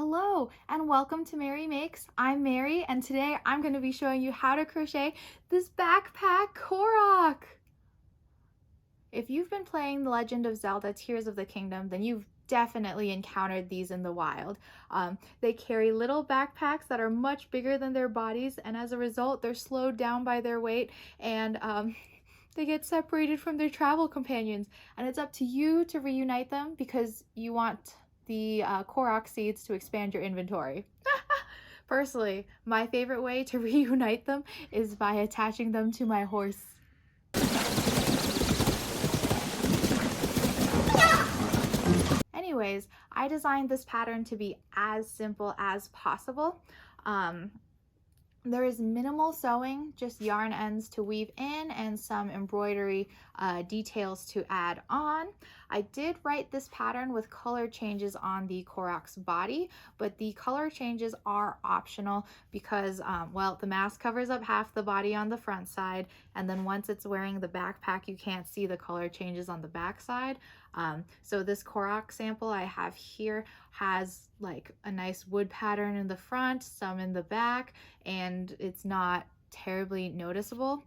Hello and welcome to Mary Makes. I'm Mary and today I'm going to be showing you how to crochet this Backpack Korok. If you've been playing The Legend of Zelda Tears of the Kingdom, then you've definitely encountered these in the wild. They carry little backpacks that are much bigger than their bodies, and as a result they're slowed down by their weight and they get separated from their travel companions, and it's up to you to reunite them because you want the Korok seeds to expand your inventory. Personally, my favorite way to reunite them is by attaching them to my horse. Anyways, I designed this pattern to be as simple as possible. There is minimal sewing, just yarn ends to weave in and some embroidery details to add on. I did write this pattern with color changes on the Korok's body, but the color changes are optional because, well, the mask covers up half the body on the front side, and then once it's wearing the backpack, you can't see the color changes on the back side. So this Korok sample I have here has like a nice wood pattern in the front, some in the back, and it's not terribly noticeable.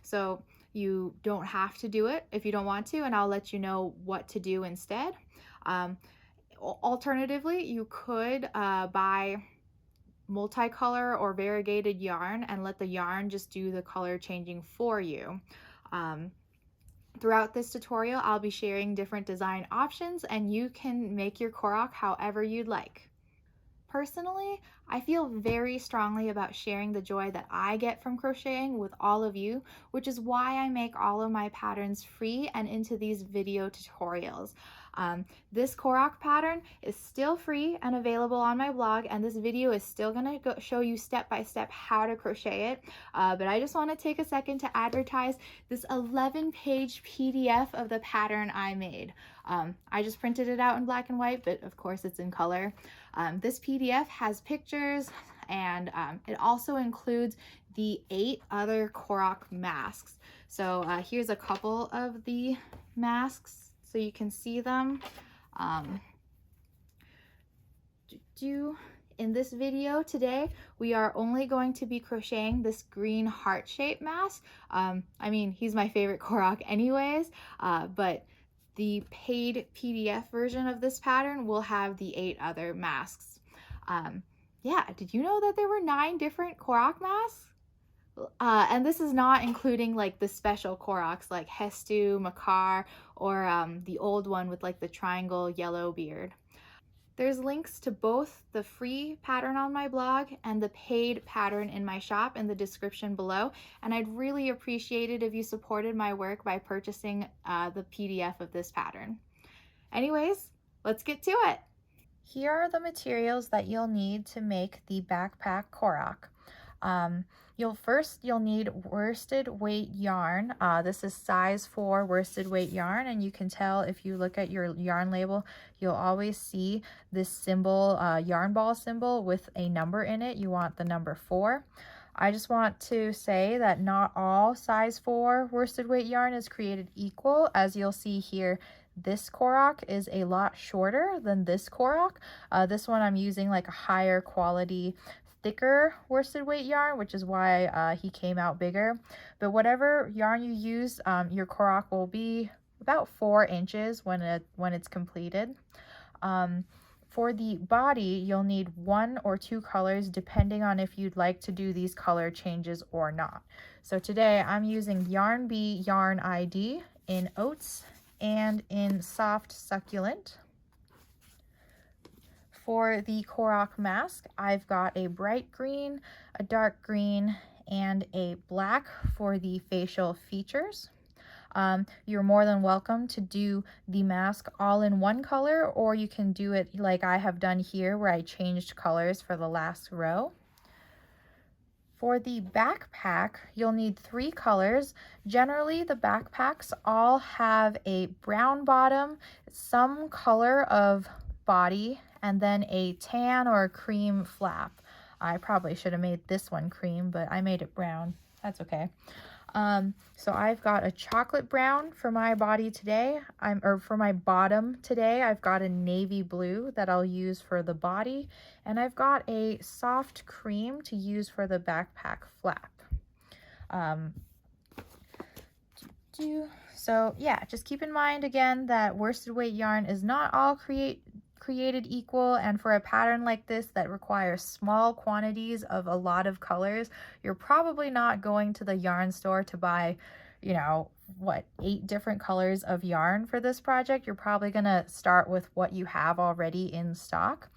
So you don't have to do it if you don't want to, and I'll let you know what to do instead. Alternatively, you could buy multicolor or variegated yarn and let the yarn just do the color changing for you. Throughout this tutorial, I'll be sharing different design options and you can make your Korok however you'd like. Personally, I feel very strongly about sharing the joy that I get from crocheting with all of you, which is why I make all of my patterns free and into these video tutorials. This Korok pattern is still free and available on my blog, and this video is still going to show you step by step how to crochet it, but I just want to take a second to advertise this 11-page PDF of the pattern I made. I just printed it out in black and white, but of course it's in color. This PDF has pictures, and it also includes the 8 other Korok masks. So here's a couple of the masks so you can see them. In this video today, we are only going to be crocheting this green heart-shaped mask. I mean, he's my favorite Korok anyways, but the paid PDF version of this pattern will have the 8 other masks. Yeah, did you know that there were 9 different Korok masks? And this is not including like the special Koroks like Hestu, Makar, or the old one with like the triangle yellow beard. There's links to both the free pattern on my blog and the paid pattern in my shop in the description below, and I'd really appreciate it if you supported my work by purchasing the PDF of this pattern. Anyways, let's get to it. Here are the materials that you'll need to make the Backpack Korok. You'll need worsted weight yarn. This is size 4 worsted weight yarn, and you can tell if you look at your yarn label, you'll always see this symbol, yarn ball symbol with a number in it. You want the number 4. I just want to say that not all size 4 worsted weight yarn is created equal. As you'll see here, this Korok is a lot shorter than this Korok. This one I'm using like a higher quality, thicker worsted weight yarn, which is why he came out bigger. But whatever yarn you use, your Korok will be about 4 inches when it's completed. For the body, you'll need 1 or 2 colors depending on if you'd like to do these color changes or not. So today I'm using Yarn Bee Yarn ID in Oats and in Soft Succulent. For the Korok mask, I've got a bright green, a dark green, and a black for the facial features. You're more than welcome to do the mask all in one color, or you can do it like I have done here where I changed colors for the last row. For the backpack, you'll need 3 colors. Generally, the backpacks all have a brown bottom, some color of body, and then a tan or a cream flap. I probably should have made this one cream, but I made it brown. That's okay. So I've got a chocolate brown for my body today. Or for my bottom today, I've got a navy blue that I'll use for the body, and I've got a soft cream to use for the backpack flap. Um, so yeah, just keep in mind again that worsted weight yarn is not all created equal, and for a pattern like this that requires small quantities of a lot of colors, you're probably not going to the yarn store to buy, you know, what, 8 different colors of yarn for this project. You're probably going to start with what you have already in stock.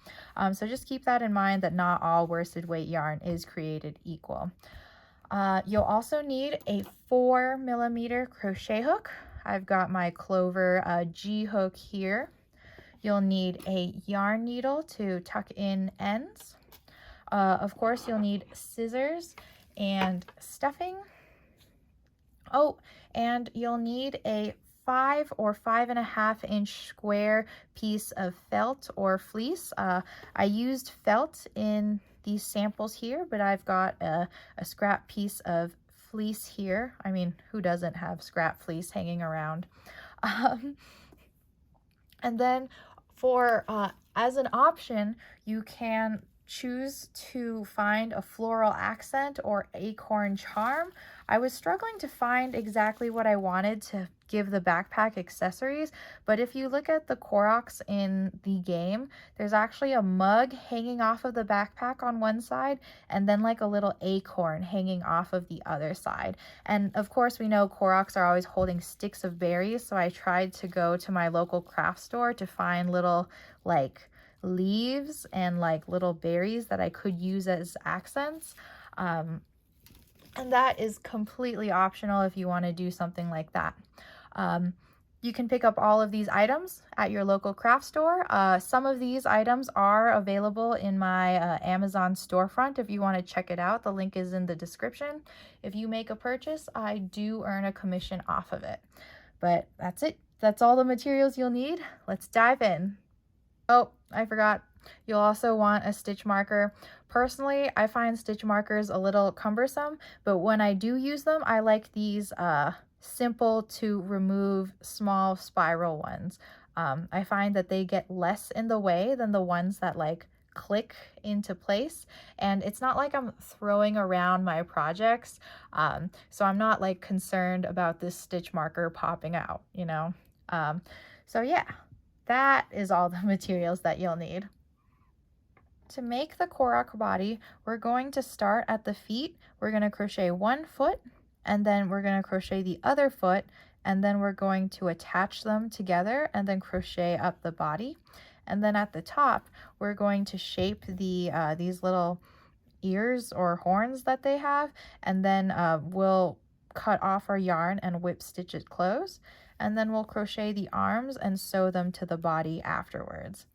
So just keep that in mind, that not all worsted weight yarn is created equal. You'll also need a 4mm crochet hook. I've got my Clover G hook here. You'll need a yarn needle to tuck in ends. Of course, you'll need scissors and stuffing. Oh, and you'll need a 5 or 5.5 inch square piece of felt or fleece. I used felt in these samples here, but I've got a scrap piece of fleece here. I mean, who doesn't have scrap fleece hanging around? And then for as an option, you can choose to find a floral accent or acorn charm. I was struggling to find exactly what I wanted to give the backpack accessories, but if you look at the Koroks in the game, there's actually a mug hanging off of the backpack on one side, and then like a little acorn hanging off of the other side. And of course, we know Koroks are always holding sticks of berries, so I tried to go to my local craft store to find little like leaves and like little berries that I could use as accents. And that is completely optional if you want to do something like that. You can pick up all of these items at your local craft store. Some of these items are available in my Amazon storefront if you want to check it out. The link is in the description. If you make a purchase, I do earn a commission off of it. But that's it. That's all the materials you'll need. Let's dive in. Oh, I forgot. You'll also want a stitch marker. Personally, I find stitch markers a little cumbersome, but when I do use them, I like these simple to remove small spiral ones. I find that they get less in the way than the ones that like click into place, and it's not like I'm throwing around my projects, so I'm not like concerned about this stitch marker popping out, you know. So yeah, that is all the materials that you'll need. To make the Korok body, we're going to start at the feet. We're going to crochet 1 foot, and then we're going to crochet the other foot, and then we're going to attach them together and then crochet up the body. And then at the top, we're going to shape the these little ears or horns that they have, and then we'll cut off our yarn and whip stitch it close, and then we'll crochet the arms and sew them to the body afterwards.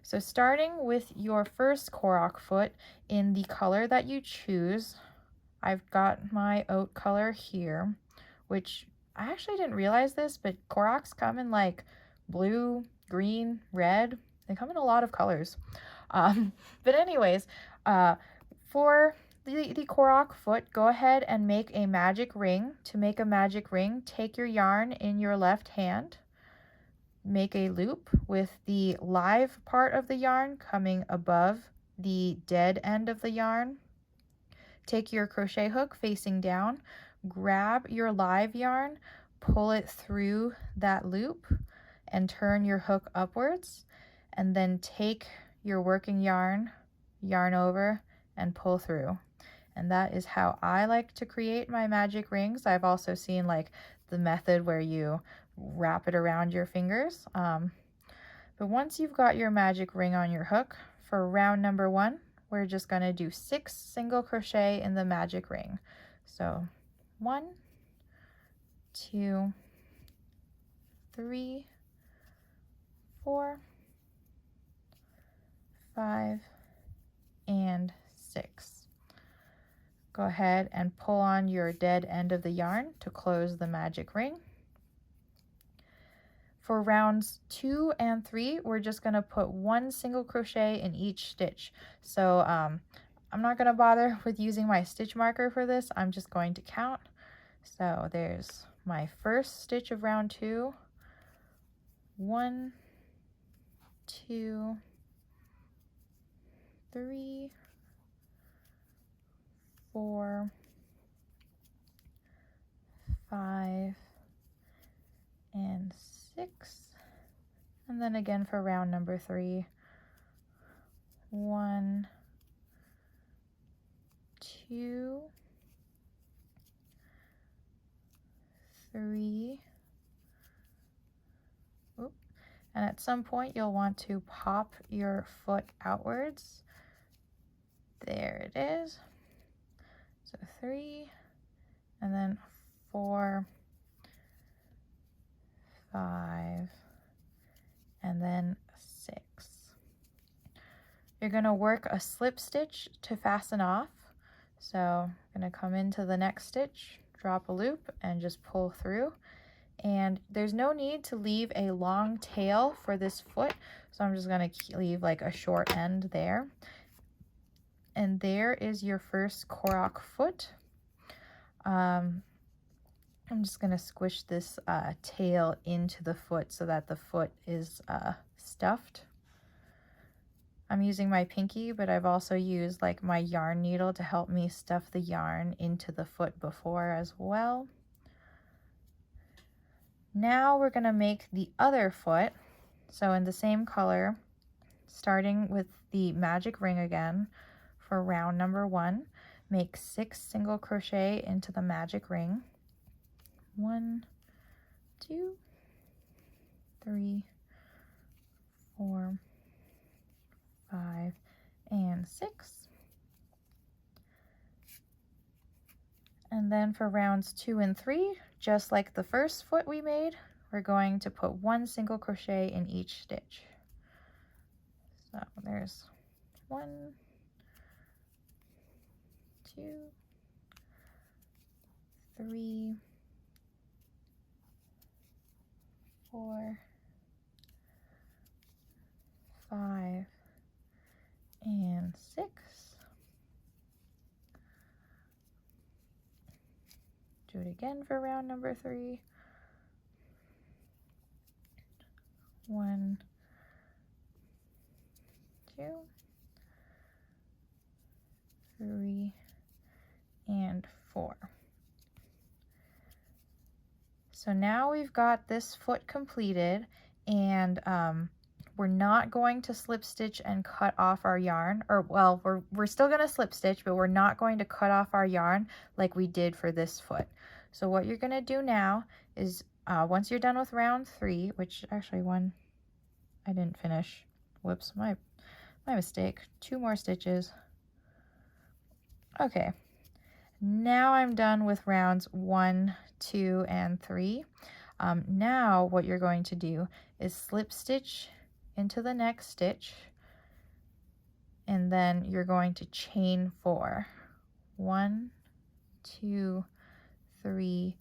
So starting with your first Korok foot in the color that you choose, I've got my oat color here, which I actually didn't realize this, but Koroks come in like blue, green, red. They come in a lot of colors. But anyways, for the Korok foot, go ahead and make a magic ring. To make a magic ring, take your yarn in your left hand, make a loop with the live part of the yarn coming above the dead end of the yarn. Take your crochet hook facing down, grab your live yarn, pull it through that loop, and turn your hook upwards, and then take your working yarn, yarn over, and pull through. And that is how I like to create my magic rings. I've also seen like the method where you wrap it around your fingers. But once you've got your magic ring on your hook, for round number 1, we're just going to do 6 single crochet in the magic ring. So 1, 2, 3, 4, 5, and 6. Go ahead and pull on your dead end of the yarn to close the magic ring. For rounds 2 and 3, we're just going to put 1 single crochet in each stitch. So I'm not going to bother with using my stitch marker for this. I'm just going to count. So there's my first stitch of round 2. 1, 2, 3, 4, 5, and 6. And then again for round number 3. 1, 2, 3. Oop. And at some point you'll want to pop your foot outwards. There it is. So 3, and then 4, 5, and then 6. You're going to work a slip stitch to fasten off. So I'm going to come into the next stitch, drop a loop, and just pull through. And there's no need to leave a long tail for this foot, so I'm just going to leave like a short end there. And there is your first Korok foot. I'm just going to squish this tail into the foot so that the foot is stuffed. I'm using my pinky, but I've also used like my yarn needle to help me stuff the yarn into the foot before as well. Now we're going to make the other foot. So in the same color, starting with the magic ring again for round number 1, make 6 single crochet into the magic ring. 1, 2, 3, 4, 5, and 6. And then for rounds 2 and 3, just like the first foot we made, we're going to put 1 single crochet in each stitch. So there's 1, 2, 3, 4, 5, and 6. Do it again for round number 3. 1, 2, 3, and 4. So now we've got this foot completed, and we're not going to slip stitch and cut off our yarn, or well, we're still going to slip stitch, but we're not going to cut off our yarn like we did for this foot. So what you're going to do now is once you're done with round 3, which actually one I didn't finish, whoops, my mistake, 2 more stitches. Okay, now I'm done with rounds 1, 2, and 3. Now what you're going to do is slip stitch into the next stitch, and then you're going to chain 4. 1, 2, 3,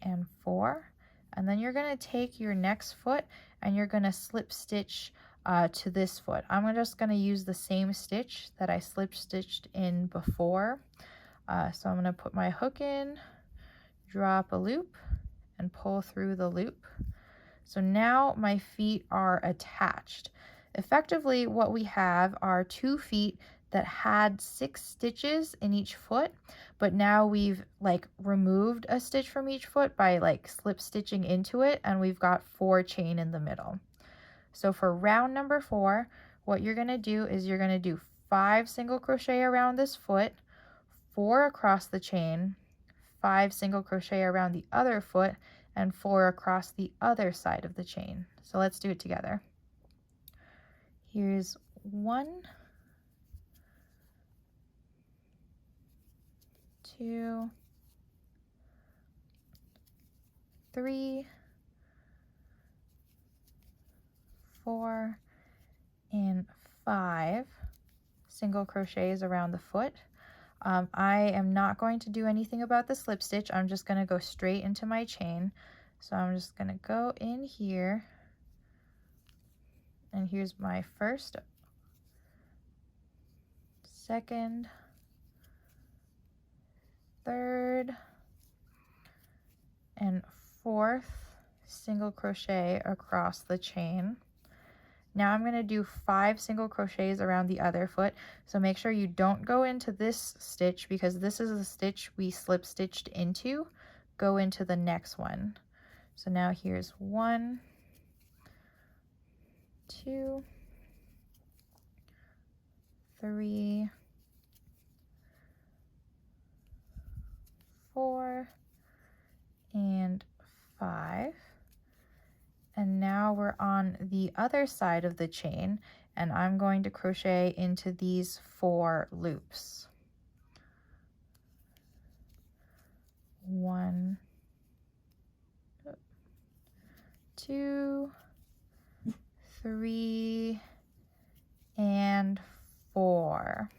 and 4. And then you're going to take your next foot and you're going to slip stitch to this foot. I'm just going to use the same stitch that I slip stitched in before. So I'm going to put my hook in, drop a loop, and pull through the loop. So now my feet are attached. Effectively, what we have are 2 feet that had 6 stitches in each foot, but now we've like removed a stitch from each foot by like slip stitching into it, and we've got 4 chain in the middle. So for round number 4, what you're going to do is you're going to do 5 single crochet around this foot, 4 across the chain, 5 single crochet around the other foot, and 4 across the other side of the chain. So let's do it together. Here's 1, 2, 3, 4, and 5 single crochets around the foot. I am not going to do anything about the slip stitch. I'm just going to go straight into my chain. So I'm just going to go in here, and here's my first, second, third, and 4th single crochet across the chain. Now I'm going to do 5 single crochets around the other foot, so make sure you don't go into this stitch because this is the stitch we slip stitched into. Go into the next one. So now here's 1, 2, 3, 4, and 5. And now we're on the other side of the chain, and I'm going to crochet into these 4 loops. 1, 2, 3, and 4.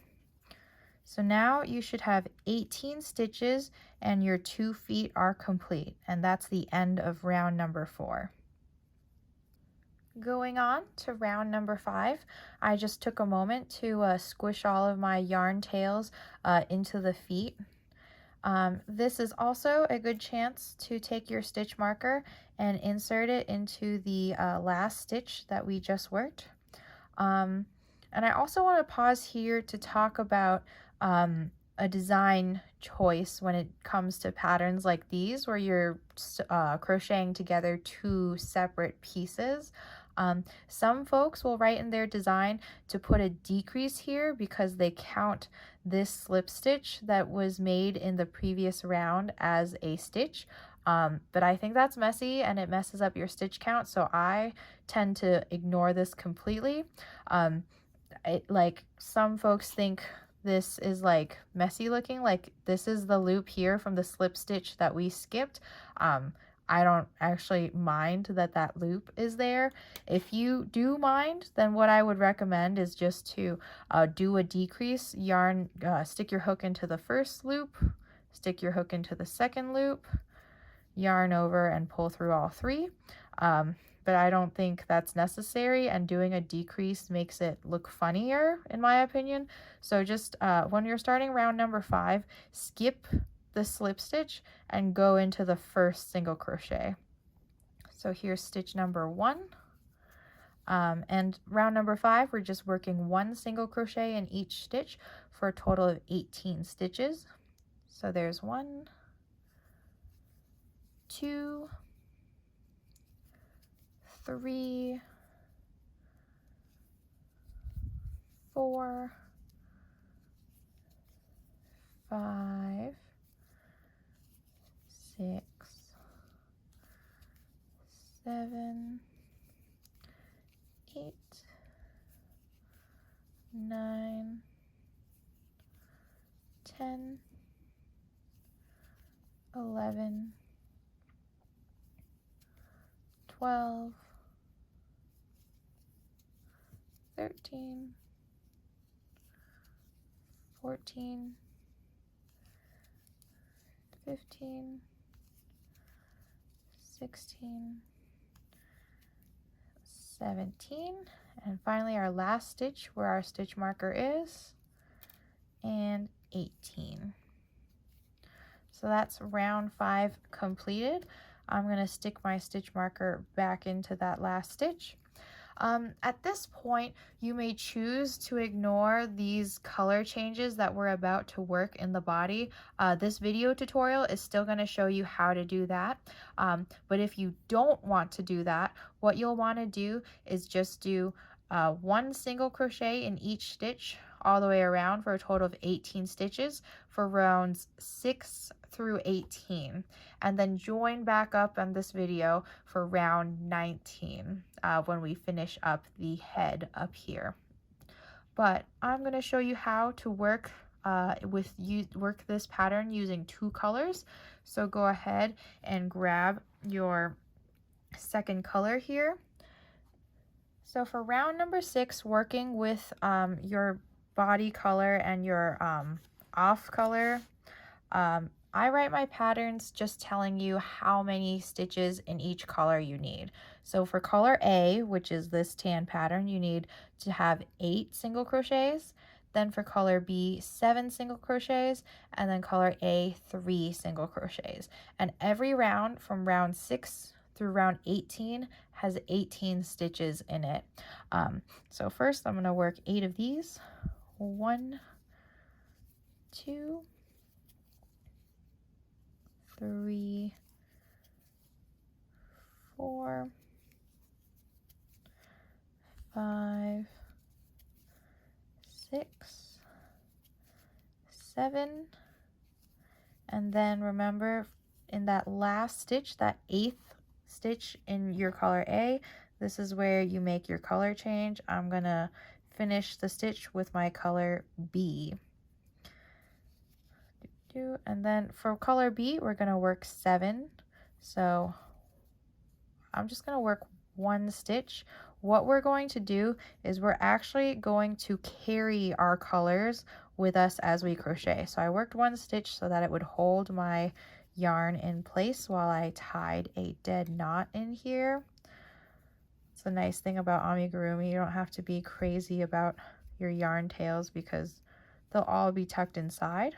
So now you should have 18 stitches and your 2 feet are complete, and that's the end of round number 4. Going on to round number 5, I just took a moment to squish all of my yarn tails into the feet. This is also a good chance to take your stitch marker and insert it into the last stitch that we just worked. And I also want to pause here to talk about a design choice when it comes to patterns like these where you're crocheting together 2 separate pieces. Some folks will write in their design to put a decrease here because they count this slip stitch that was made in the previous round as a stitch. But I think that's messy and it messes up your stitch count, so I tend to ignore this completely. Like some folks think this is like messy looking, like this is the loop here from the slip stitch that we skipped. I don't actually mind that that loop is there. If you do mind, then what I would recommend is just to do a decrease. Yarn, stick your hook into the first loop, stick your hook into the second loop, yarn over and pull through all 3. But I don't think that's necessary, and doing a decrease makes it look funnier in my opinion. So just when you're starting round number 5, skip the slip stitch and go into the first single crochet. So here's stitch number 1. And round number 5, we're just working 1 single crochet in each stitch for a total of 18 stitches. So there's 1, 2, 3, 4, 5, 6, 7, 8, 9, 10, 11, 12, 13, 14, 15, 16, 17, and finally our last stitch where our stitch marker is, and 18. So that's round 5 completed. I'm going to stick my stitch marker back into that last stitch. At this point, you may choose to ignore these color changes that we're about to work in the body. This video tutorial is still going to show you how to do that. But if you don't want to do that, what you'll want to do is just do 1 single crochet in each stitch all the way around for a total of 18 stitches for rounds 6 through 18, and then join back up on this video for round 19 when we finish up the head up here. But I'm going to show you how to work this pattern using 2 colors. So go ahead and grab your second color here. So for round number 6, working with your body color and your off color, I write my patterns just telling you how many stitches in each color you need. So for color A, which is this tan pattern, you need to have 8 single crochets. Then for color B, 7 single crochets, and then color A, 3 single crochets. And every round from round 6 through round 18 has 18 stitches in it. So first I'm going to work 8 of these. 1, 2, 3, 4, 5, 6, 7, and then remember in that last stitch, that 8th stitch in your color A, this is where you make your color change. I'm gonna finish the stitch with my color B. And then for color B, we're gonna work 7. So I'm just gonna work 1 stitch. What we're going to do is we're actually going to carry our colors with us as we crochet. So I worked 1 stitch so that it would hold my yarn in place while I tied a dead knot in here. It's a nice thing about amigurumi. You don't have to be crazy about your yarn tails because they'll all be tucked inside.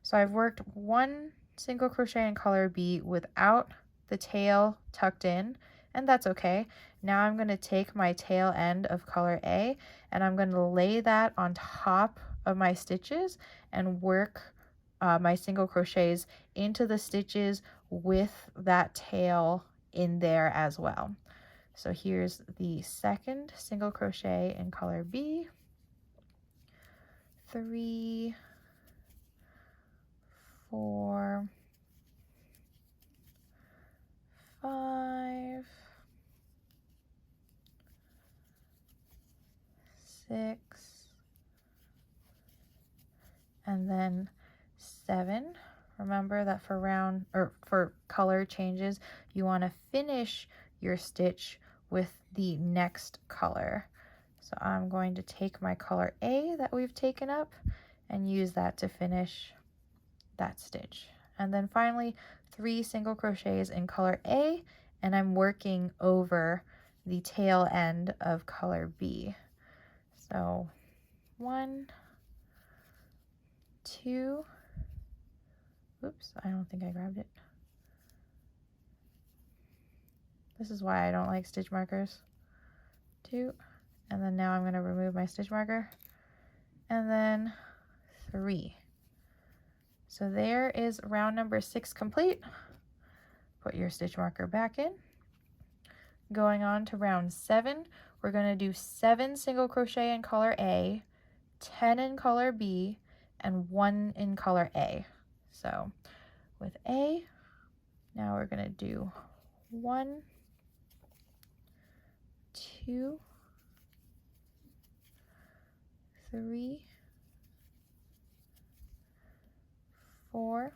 So I've worked 1 single crochet in color B without the tail tucked in, and that's okay. Now I'm going to take my tail end of color A and I'm going to lay that on top of my stitches and work my single crochets into the stitches with that tail in there as well. So here's the second single crochet in color B. 3, 4, 5, 6, and then 7. Remember that for color changes, you want to finish your stitch with the next color. So I'm going to take my color A that we've taken up and use that to finish that stitch. And then finally 3 single crochets in color A, and I'm working over the tail end of color B. So 1, 2, oops, I don't think I grabbed it. This is why I don't like stitch markers. 2, and then now I'm going to remove my stitch marker, and then 3. So there is round number 6 complete. Put your stitch marker back in. Going on to round 7, we're going to do 7 single crochet in color A, 10 in color B, and 1 in color A. So with A, now we're going to do 1, 2, 3, 4,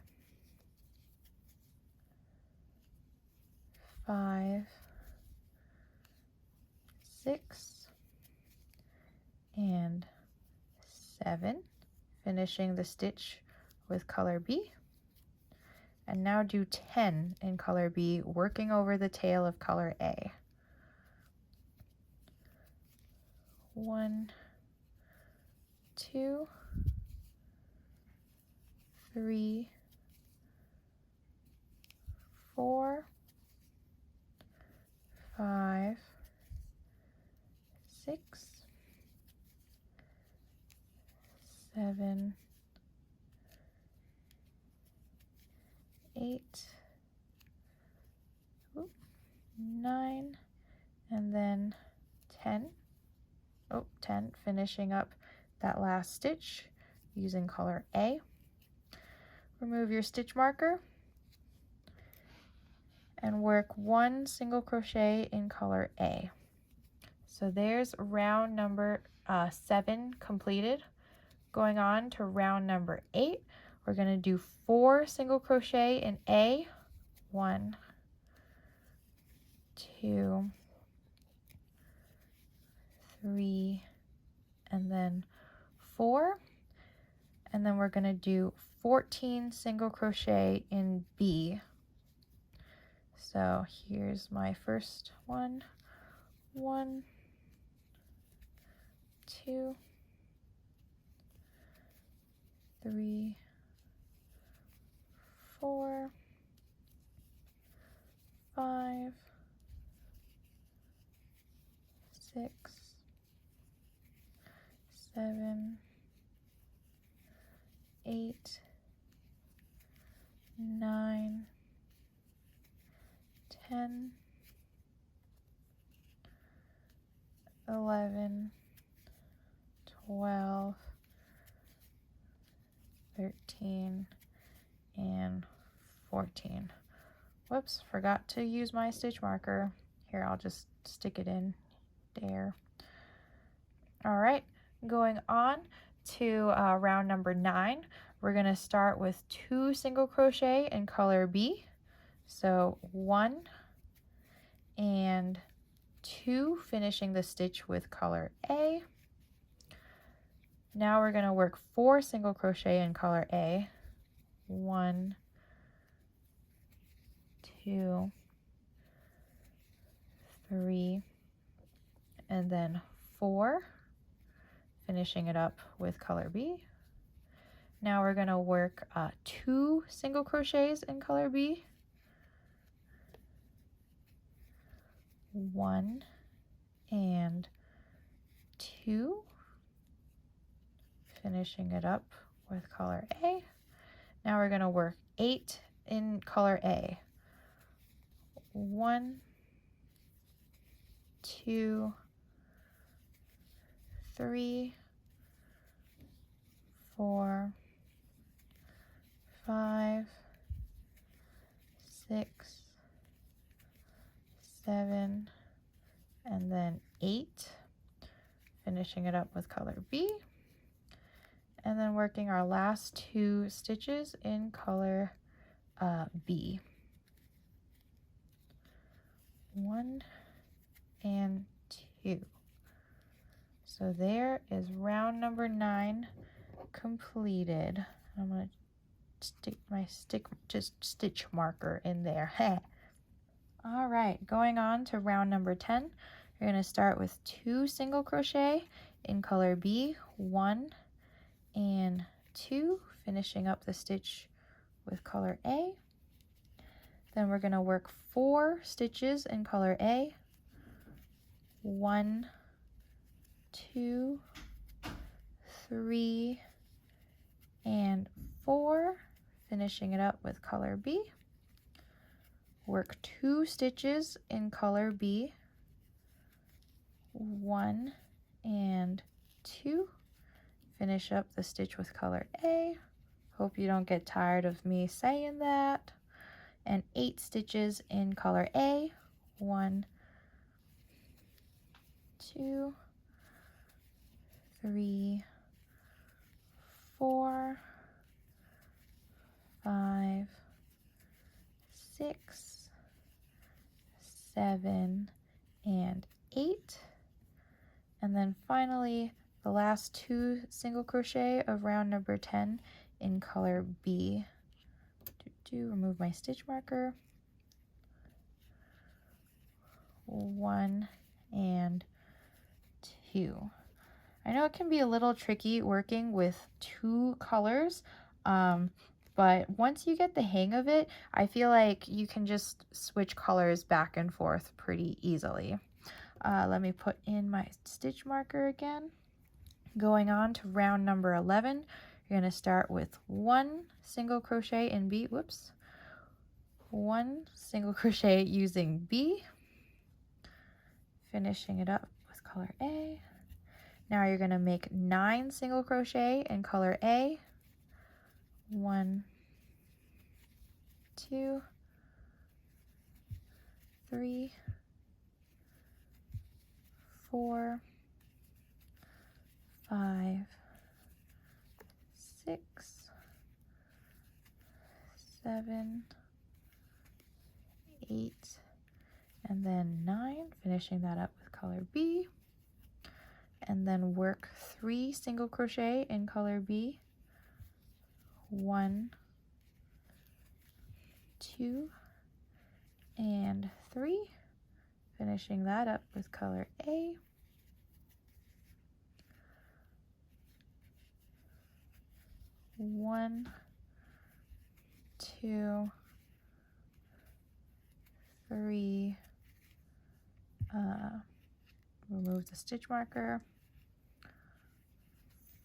5, 6, and 7, finishing the stitch with color B. And now do 10 in color B, working over the tail of color A. 1, 2, 3, 4, 5, 6, 7, 8, 9, and then 10. 10, finishing up that last stitch using color A. Remove your stitch marker and work 1 single crochet in color A. So there's round number 7 completed. Going on to round number 8, we're going to do 4 single crochet in A. 1, 2, 3, and then 4. And then we're going to do 14 single crochet in B. So here's my first one. 1, 2, 3, 4, 5, 6, 7, 8, 9, 10, 11, 12, 13, and 14. Whoops, forgot to use my stitch marker. Here, I'll just stick it in there. All right, going on to round number 9. We're going to start with 2 single crochet in color B. So 1 and 2, finishing the stitch with color A. Now we're going to work 4 single crochet in color A. 1, 2, 3, and then 4, finishing it up with color B. Now we're going to work 2 single crochets in color B. 1 and 2, finishing it up with color A. Now we're going to work 8 in color A. 1, 2, 3, 4, 5, 6, 7, and then 8, finishing it up with color B, and then working our last 2 stitches in color B. 1 and 2. So there is round number 9 completed. I'm going to stick my stitch marker in there. All right, going on to round number 10. You're going to start with 2 single crochet in color B, 1 and 2, finishing up the stitch with color A. Then we're going to work 4 stitches in color A, 1, 2, 3, and 4, finishing it up with color B. Work 2 stitches in color B, 1 and 2, finish up the stitch with color A. Hope you don't get tired of me saying that. And 8 stitches in color A, 1, 2, 3, 4, 5, 6, 7, and 8. And then finally, the last 2 single crochet of round number 10 in color B. Remove my stitch marker. 1 and 2. I know it can be a little tricky working with 2 colors, but once you get the hang of it, I feel like you can just switch colors back and forth pretty easily. Let me put in my stitch marker again. Going on to round number 11, you're going to start with 1 single crochet in B. 1 single crochet using B, finishing it up with color A. Now you're going to make 9 single crochet in color A. 1, 2, 3, 4, 5, 6, 7, 8, and then 9, finishing that up with color B, and then work 3 single crochet in color B, 1, 2, and 3, finishing that up with color A, 1, 2, 3, remove the stitch marker,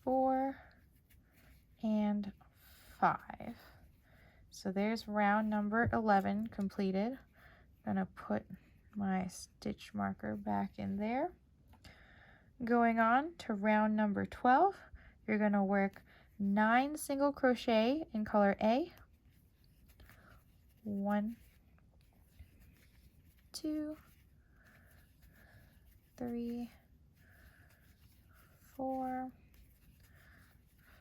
4, and 5. So there's round number 11 completed. I'm gonna put my stitch marker back in there. Going on to round number 12, you're gonna work 9 single crochet in color A. 1, 2, 3, 4,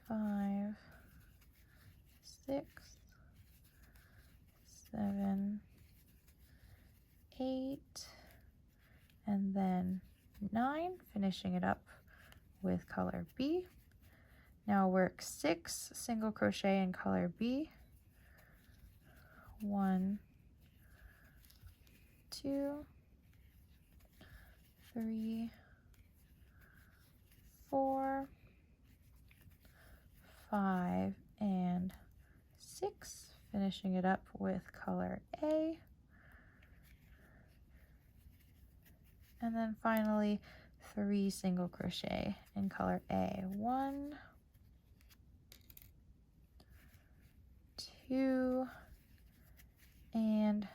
5, 6, 7, 8, and then 9, finishing it up with color B. Now work 6 single crochet in color B. 1, 2, 3, 4, 5, and 6, finishing it up with color A. And then finally 3 single crochet in color A. 1, 2, and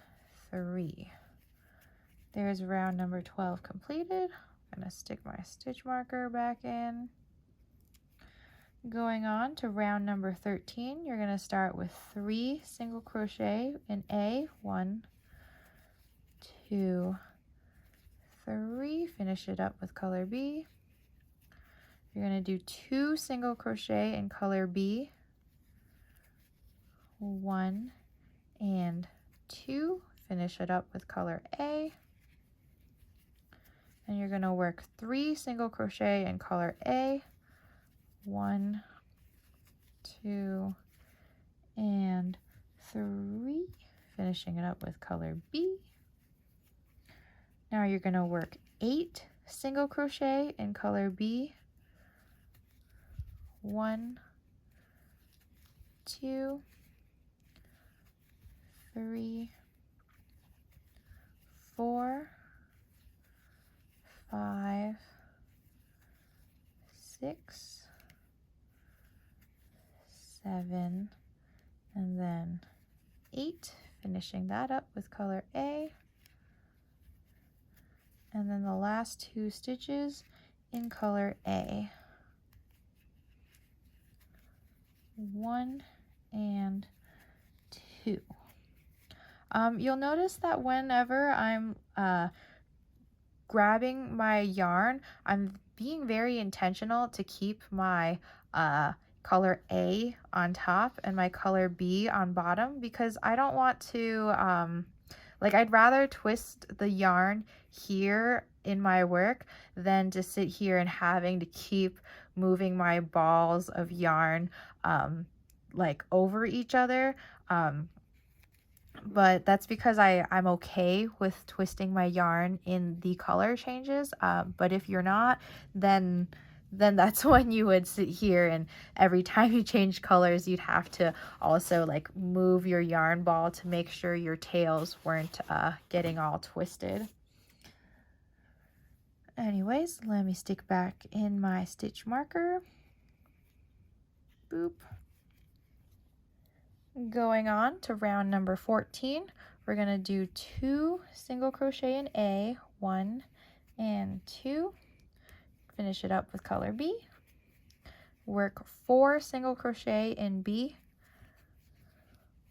3. There's round number 12 completed. I'm going to stick my stitch marker back in. Going on to round number 13, you're going to start with 3 single crochet in A. 1, 2, 3, finish it up with color B. You're going to do 2 single crochet in color B. 1 and 2, finish it up with color A. And you're going to work 3 single crochet in color A. 1, 2, and 3, finishing it up with color B. Now you're going to work 8 single crochet in color B. 1, 2, 3, 4, 5, 6, 7, and then 8, finishing that up with color A. And then the last 2 stitches in color A. 1 and 2. You'll notice that whenever I'm grabbing my yarn, I'm being very intentional to keep my color A on top and my color B on bottom, because I don't want to, like, I'd rather twist the yarn here in my work than to sit here and having to keep moving my balls of yarn like over each other. But that's because I'm okay with twisting my yarn in the color changes. But if you're not, then that's when you would sit here and every time you change colors, you'd have to also like move your yarn ball to make sure your tails weren't getting all twisted. Anyways, let me stick back in my stitch marker. Boop. Going on to round number 14, we're going to do 2 single crochet in A, 1 and 2. Finish it up with color B. Work 4 single crochet in B.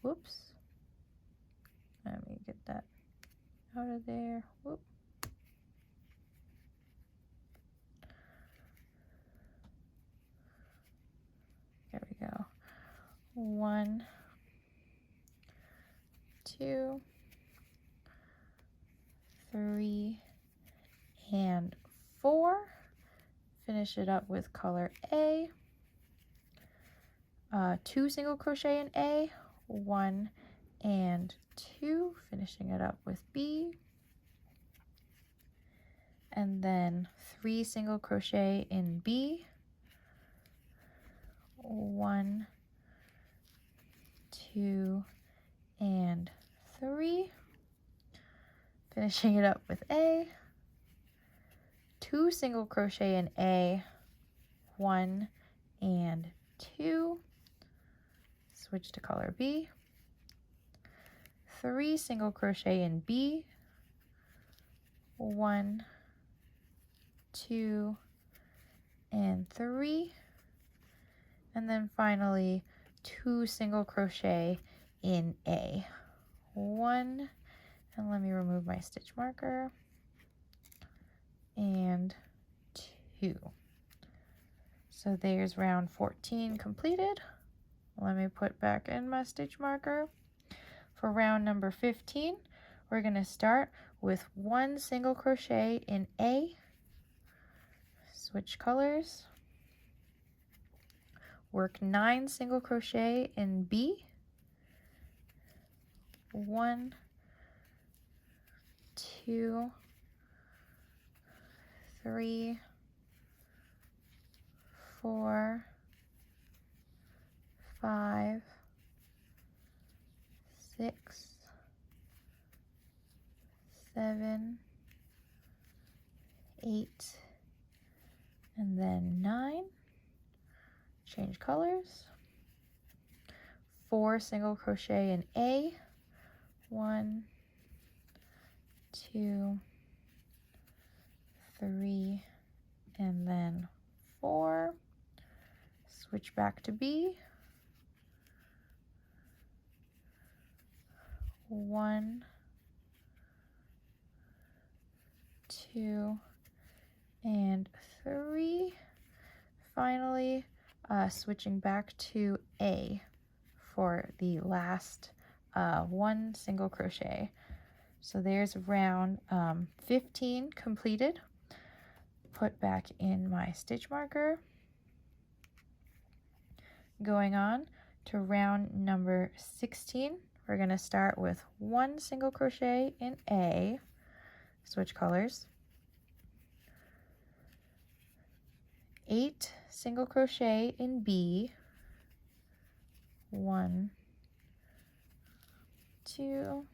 Whoops. Let me get that out of there. Whoop. There we go. 1, 2, 3, and 4. Finish it up with color A. 2 single crochet in A, 1 and 2, finishing it up with B. And then 3 single crochet in B, 1 2, and 3. Finishing it up with A, 2 single crochet in A, 1 and 2, switch to color B, 3 single crochet in B, 1, 2, and 3, and then finally 2 single crochet in A, 1, and let me remove my stitch marker, and 2. So there's round 14 completed. Let me put back in my stitch marker. For round number 15, we're going to start with 1 single crochet in A, switch colors, work 9 single crochet in B, 1, 2, 3, 4, 5, 6, 7, 8, and then 9. Change colors. 4 single crochet in A, 1, 2, 3, and then 4. Switch back to B. 1, 2, and 3. Finally, switching back to A for the last 1 single crochet. So there's round 15 completed. Put back in my stitch marker. Going on to round number 16, we're going to start with 1 single crochet in A, switch colors, 8 single crochet in B, 1, 2,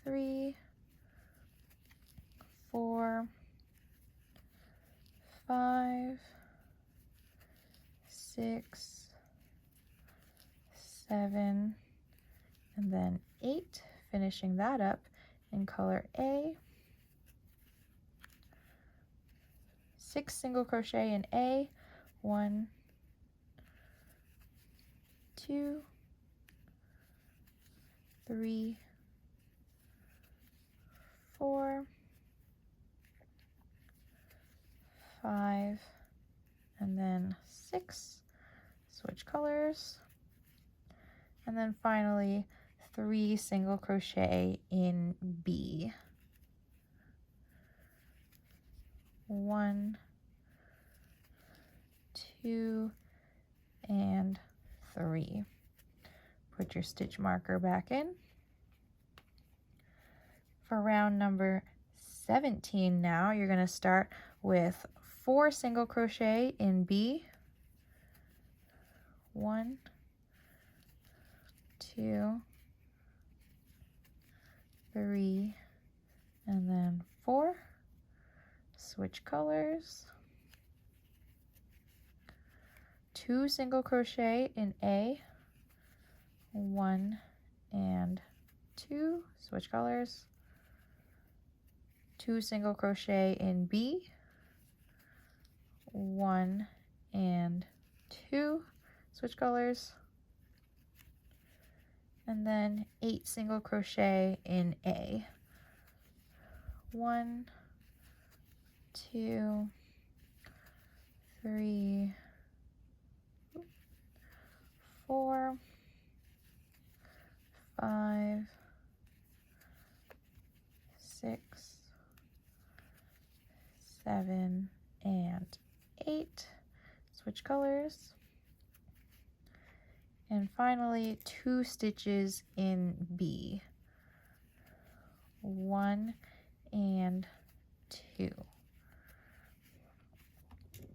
3, 4, 5, 6, 7, and then 8, finishing that up in color A, 6 single crochet in A, 1, 2, 3, 4, 5, and then 6, switch colors, and then finally 3 single crochet in B, 1, 2, and 3. Put your stitch marker back in. For round number 17 now, you're going to start with 4 single crochet in B, 1, 2, 3, and then 4. Switch colors. 2 single crochet in A, 1 and 2, switch colors. 2 single crochet in B, 1 and 2, switch colors, and then 8 single crochet in A, 1, 2, 3, 4, 5, 6, 7, and 8, switch colors, and finally 2 stitches in B, 1 and 2.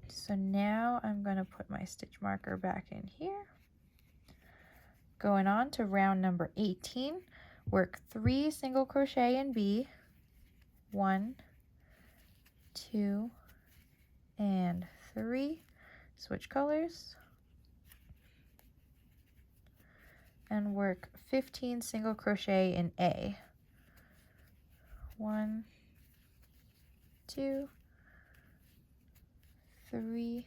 So now I'm going to put my stitch marker back in here. Going on to round number 18, work 3 single crochet in B, 1, 2, and 3, switch colors, and work 15 single crochet in A, 1, 2, 3,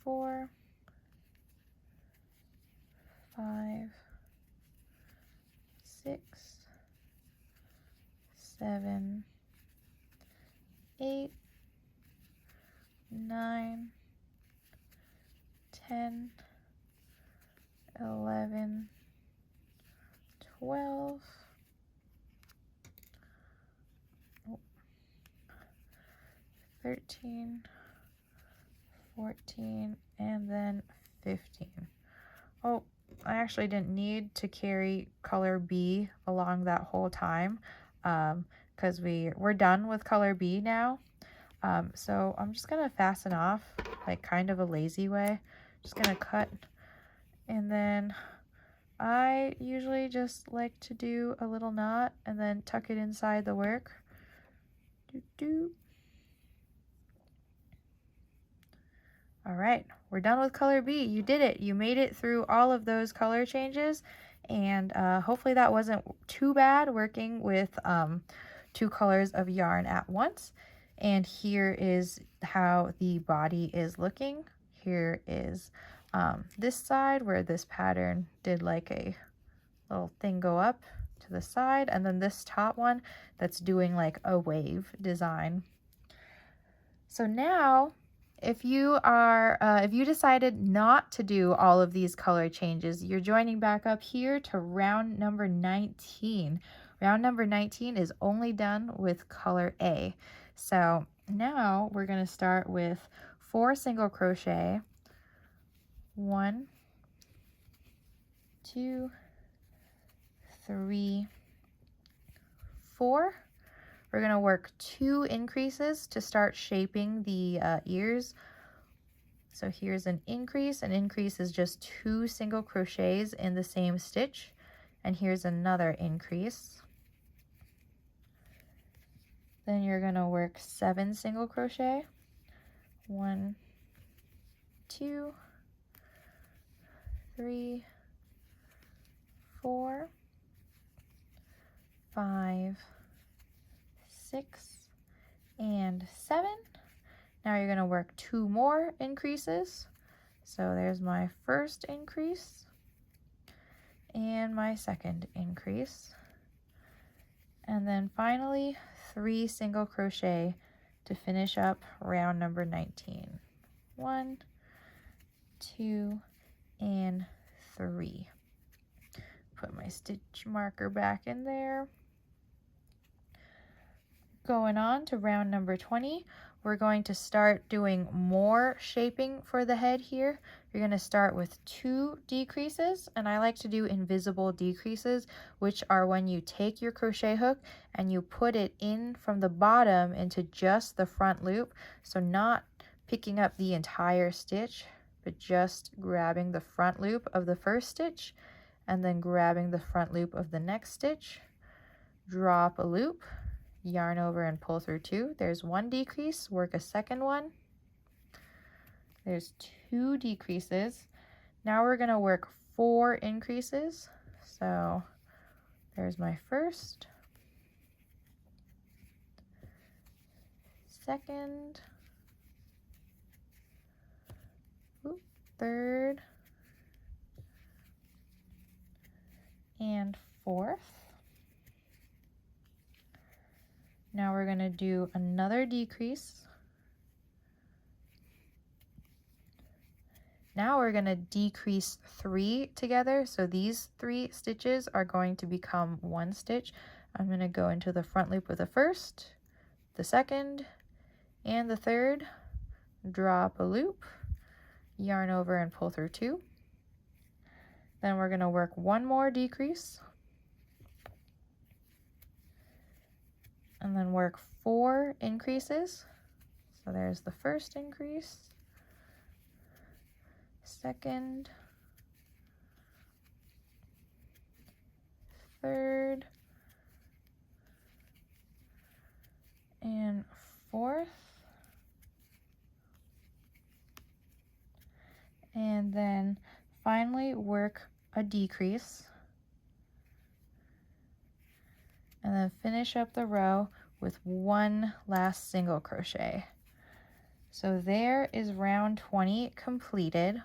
4, 5, 6, 7, 8, 9, 10, 11, 12, 13, 14, and then 15. Oh, I actually didn't need to carry color B along that whole time because we're done with color B now. So I'm just gonna fasten off like kind of a lazy way. Just gonna cut, and then I usually just like to do a little knot and then tuck it inside the work. All right, we're done with color B. You did it. You made it through all of those color changes, and hopefully that wasn't too bad working with 2 colors of yarn at once. And here is how the body is looking. Here is this side where this pattern did like a little thing go up to the side, and then this top one that's doing like a wave design. So now, if you decided not to do all of these color changes, you're joining back up here to round number 19. Round number 19 is only done with color A. So now we're going to start with 4 single crochet, 1, 2, 3, 4. We're going to work 2 increases to start shaping the ears. So here's an increase. An increase is just 2 single crochets in the same stitch. And here's another increase. Then you're going to work 7 single crochet. 1, 2, 3, 4, 5, 6, and 7. Now you're going to work 2 more increases. So there's my first increase and my second increase. And then finally 3 single crochet to finish up round number 19. 1, 2, and 3. Put my stitch marker back in there. Going on to round number 20, we're going to start doing more shaping for the head here. You're going to start with 2 decreases, and I like to do invisible decreases, which are when you take your crochet hook and you put it in from the bottom into just the front loop. So not picking up the entire stitch, but just grabbing the front loop of the first stitch and then grabbing the front loop of the next stitch, drop a loop, yarn over and pull through 2. There's 1 decrease, work a second one. There's 2 decreases. Now we're going to work 4 increases. So there's my first, second, third, and fourth. Now we're going to do another decrease. Now we're going to decrease 3 together. So these 3 stitches are going to become 1 stitch. I'm going to go into the front loop of the first, the second, and the third, drop a loop, yarn over and pull through 2. Then we're going to work 1 more decrease, and then work 4 increases. So there's the first increase, second, third, and fourth. And then finally work a decrease. And then finish up the row with one last single crochet. So there is round 20 completed.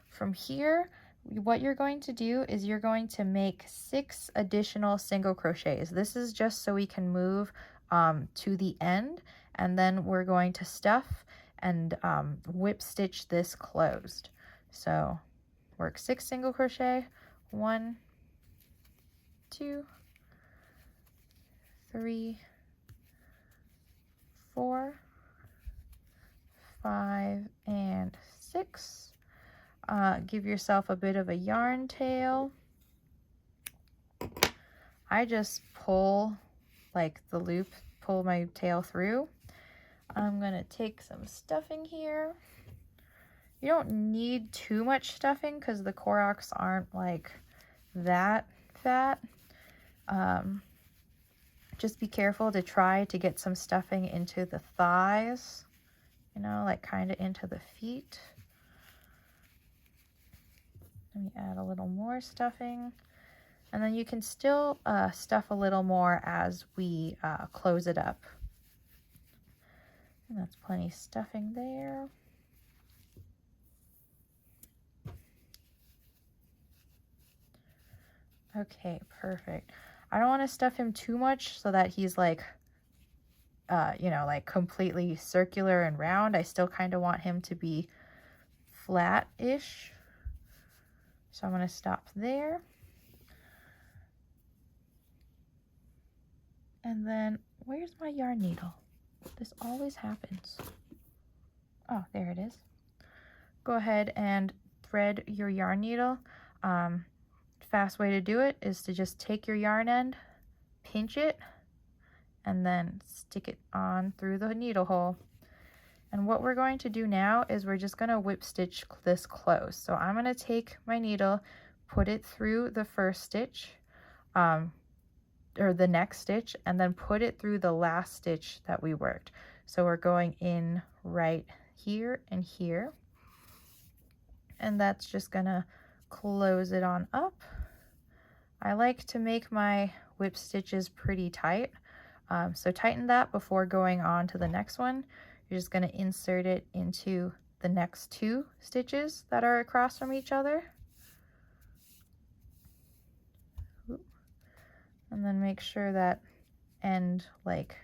From here, what you're going to do is you're going to make 6 additional single crochets. This is just so we can move to the end, and then we're going to stuff and whip stitch this closed. So work 6 single crochet, 1, 2, 3, 4, 5, and 6. Give yourself a bit of a yarn tail. I just pull like the loop, pull my tail through. I'm gonna take some stuffing here. You don't need too much stuffing because the Koroks aren't like that fat. Just be careful to try to get some stuffing into the thighs, you know, like kind of into the feet. Let me add a little more stuffing. And then you can still stuff a little more as we close it up. And that's plenty of stuffing there. Okay, perfect. I don't want to stuff him too much so that he's like, you know, like completely circular and round. I still kind of want him to be flat-ish. So I'm going to stop there. And then, where's my yarn needle? This always happens. Oh, there it is. Go ahead and thread your yarn needle. Fast way to do it is to just take your yarn end, pinch it, and then stick it on through the needle hole. And what we're going to do now is we're just going to whip stitch this close. So I'm going to take my needle, put it through the first stitch, or the next stitch, and then put it through the last stitch that we worked. So we're going in right here and here. And that's just going to close it on up. I like to make my whip stitches pretty tight. So tighten that before going on to the next one. You're just going to insert it into the next 2 stitches that are across from each other. And then make sure that end like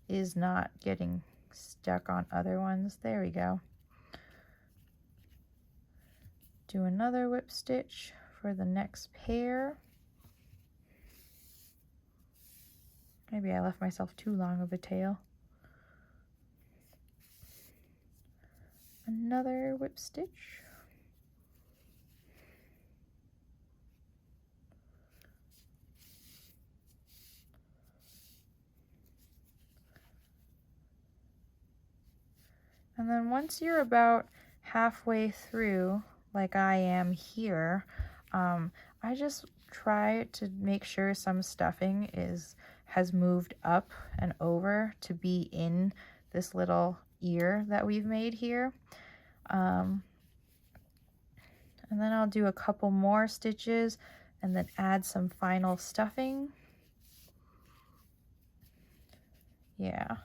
is not getting stuck on other ones. There we go. Do another whip stitch for the next pair. Maybe I left myself too long of a tail. Another whip stitch. And then once you're about halfway through, like I am here, I just try to make sure some stuffing has moved up and over to be in this little ear that we've made here. And then I'll do a couple more stitches and then add some final stuffing. Yeah,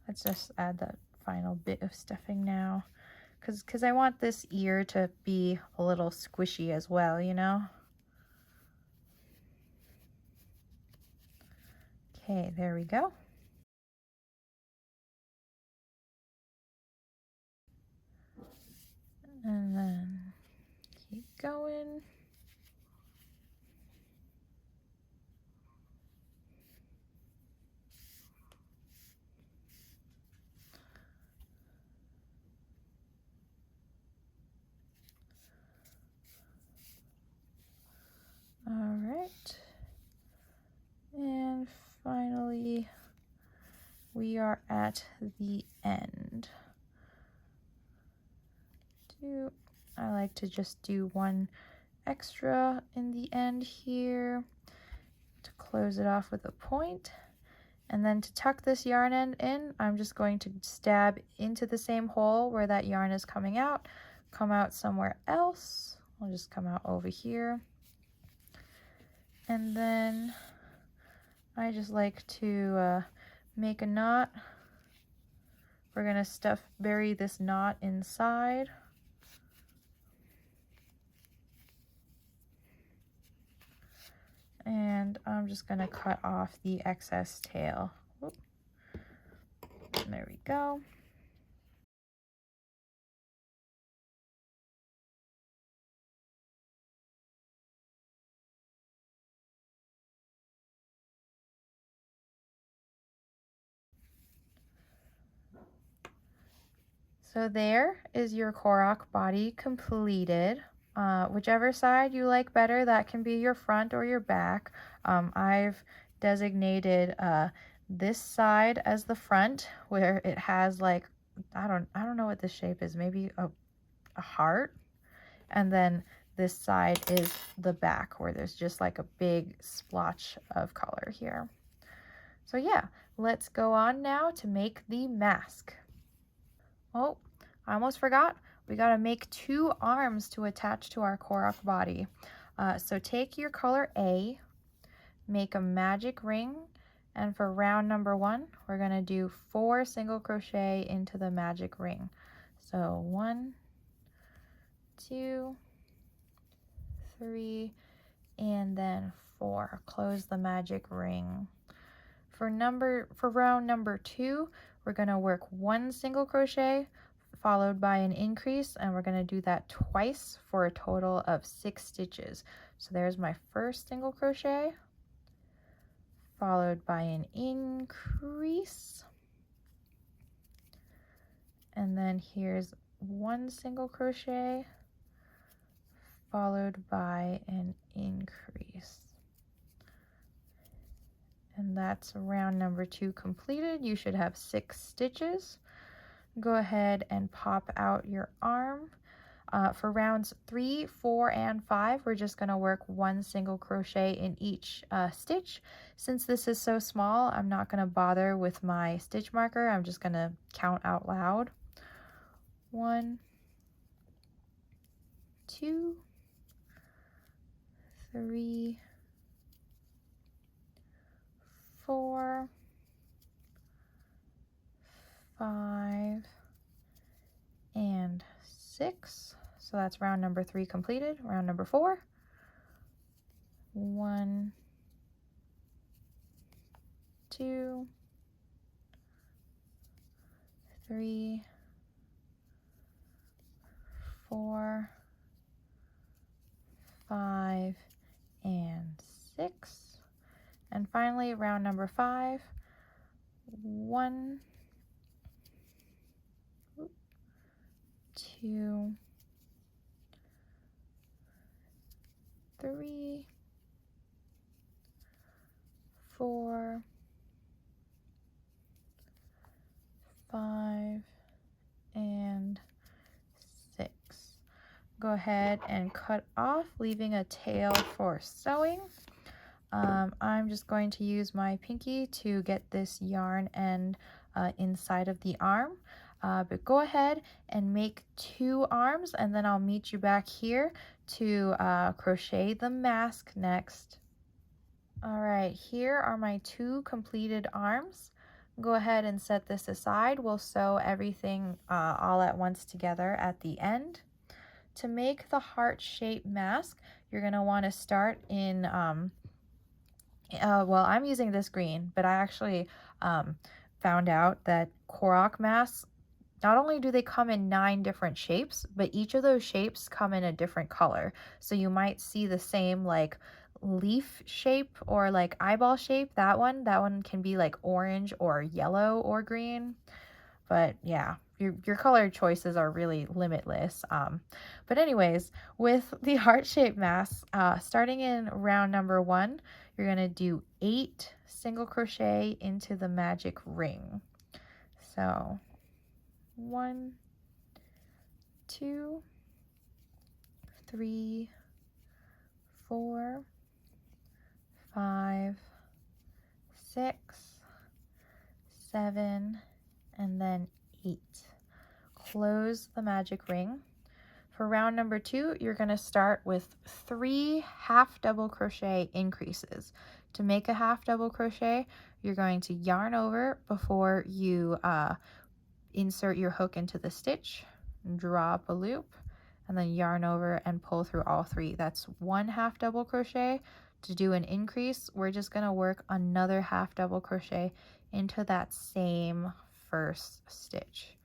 let's just add that final bit of stuffing now, because I want this ear to be a little squishy as well, you know. Okay, there we go. And then keep going. All right. And finally, we are at the end. 2, I like to just do one extra in the end here to close it off with a point. And then to tuck this yarn end in, I'm just going to stab into the same hole where that yarn is coming out, come out somewhere else. I'll just come out over here. And then I just like to make a knot. We're gonna bury this knot inside. And I'm just gonna cut off the excess tail. Whoop. There we go. So there is your Korok body completed. Whichever side you like better, that can be your front or your back. I've designated this side as the front, where it has like, I don't know what this shape is, maybe a heart. And then this side is the back, where there's just like a big splotch of color here. So yeah, let's go on now to make the mask. Oh, I almost forgot. We got to make 2 arms to attach to our Korok body. So take your color A, make a magic ring, and for round number 1, we're going to do 4 single crochet into the magic ring. So 1, 2, 3, and then 4. Close the magic ring. For round number 2, we're going to work 1 single crochet followed by an increase, and we're going to do that twice for a total of 6 stitches. So there's my first single crochet, followed by an increase, and then here's 1 single crochet followed by an increase. And that's round number 2 completed. You should have 6 stitches. Go ahead and pop out your arm. For rounds 3, 4, and 5, we're just going to work 1 single crochet in each stitch. Since this is so small, I'm not going to bother with my stitch marker. I'm just going to count out loud. 1, 2, 3, 4, 5, and 6. So that's round number 3 completed. Round number 4. 1, 2, 3, 4, 5, and 6. And finally, round number 5. 1, 2, 3, 4, 5, and 6. Go ahead and cut off, leaving a tail for sewing. I'm just going to use my pinky to get this yarn end inside of the arm. But go ahead and make 2 arms, and then I'll meet you back here to crochet the mask next. All right, here are my 2 completed arms. Go ahead and set this aside. We'll sew everything all at once together at the end. To make the heart-shaped mask, you're going to want to start in, well, I'm using this green, but I actually found out that Korok masks, not only do they come in 9 different shapes, but each of those shapes come in a different color. So you might see the same like leaf shape or like eyeball shape. That one can be like orange or yellow or green. But yeah, your color choices are really limitless. But anyways, with the heart-shaped mask, starting in round number 1, you're going to do 8 single crochet into the magic ring. So 1, 2, 3, 4, 5, 6, 7, and then 8. Close the magic ring. For round number 2, you're going to start with 3 half double crochet increases. To make a half double crochet, you're going to yarn over before you insert your hook into the stitch, draw up a loop, and then yarn over and pull through all 3. That's 1 half double crochet. To do an increase, we're just going to work another half double crochet into that same first stitch.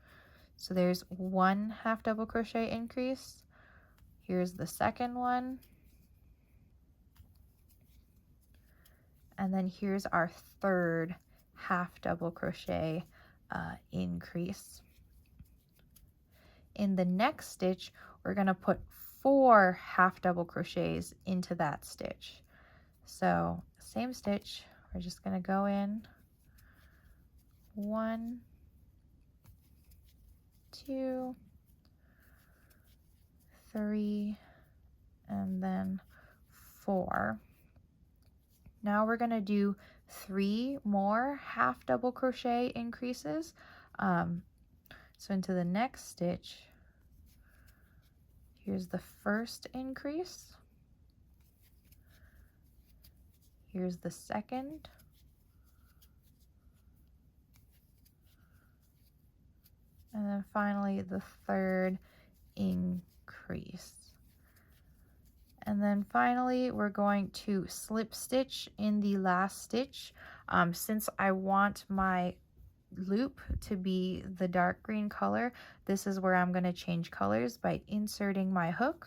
So there's 1 half double crochet increase. Here's the second one. And then here's our third half double crochet increase. In the next stitch, we're going to put 4 half double crochets into that stitch. So same stitch, we're just going to go in 1, 2, 3, and then 4. Now we're going to do 3 more half double crochet increases. So into the next stitch, here's the first increase. Here's the second. And then finally the third increase. And then finally we're going to slip stitch in the last stitch. Since I want my loop to be the dark green color, this is where I'm going to change colors by inserting my hook,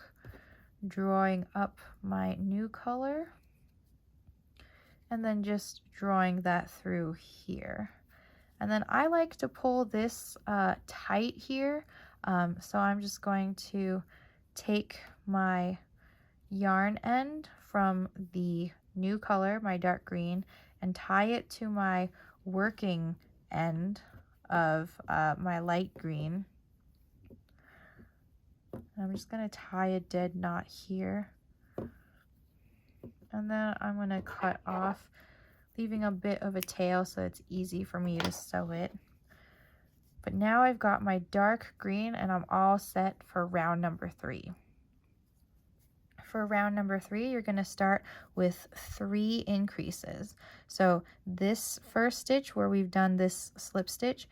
drawing up my new color, and then just drawing that through here. And then I like to pull this tight here, so I'm just going to take my yarn end from the new color, my dark green, and tie it to my working end of my light green. I'm just going to tie a dead knot here, and then I'm going to cut off, leaving a bit of a tail so it's easy for me to sew it. But now I've got my dark green and I'm all set for round number 3. For round number 3, you're going to start with 3 increases. So this first stitch where we've done this slip stitch,